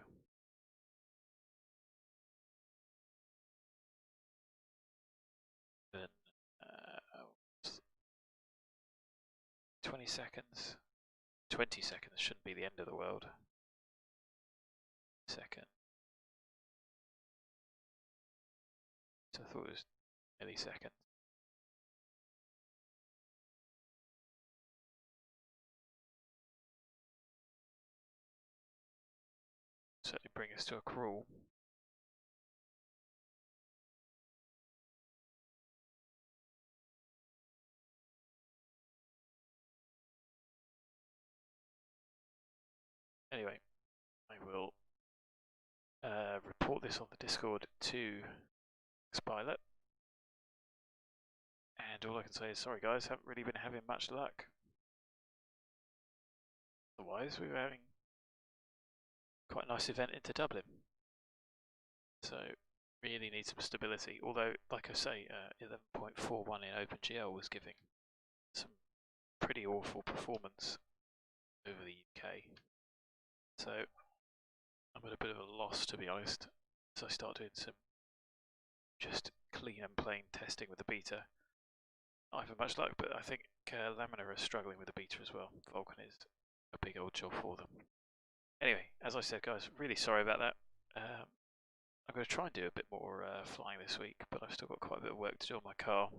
Then 20 seconds. 20 seconds shouldn't be the end of the world. Second. So I thought it was milliseconds. Certainly bring us to a crawl. Anyway, I will report this on the Discord to Xpilot. And all I can say is, sorry guys, haven't really been having much luck. Otherwise, we were having quite a nice event into Dublin. So, really need some stability. Although, like I say, 11.41 in OpenGL was giving some pretty awful performance over the UK. So, I'm at a bit of a loss, to be honest. So I start doing some just clean and plain testing with the beta. Not having much luck, but I think Laminar is struggling with the beta as well. Vulkan is a big old job for them. Anyway, as I said, guys, really sorry about that. I'm going to try and do a bit more flying this week, but I've still got quite a bit of work to do on my car.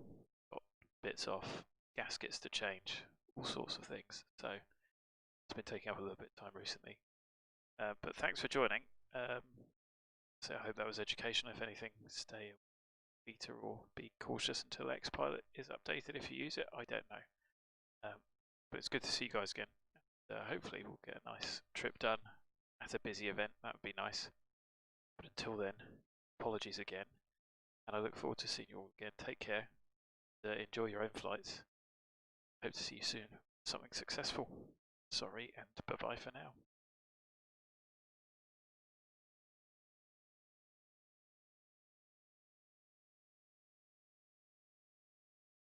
Got bits off, gaskets to change, all sorts of things. So it's been taking up a little bit of time recently. But thanks for joining. So I hope that was educational. If anything, stay beta or be cautious until Xpilot is updated if you use it. I don't know. But it's good to see you guys again. Hopefully we'll get a nice trip done at a busy event. That would be nice. But until then, apologies again. And I look forward to seeing you all again. Take care. Enjoy your own flights. Hope to see you soon. Something successful. Sorry, and bye-bye for now.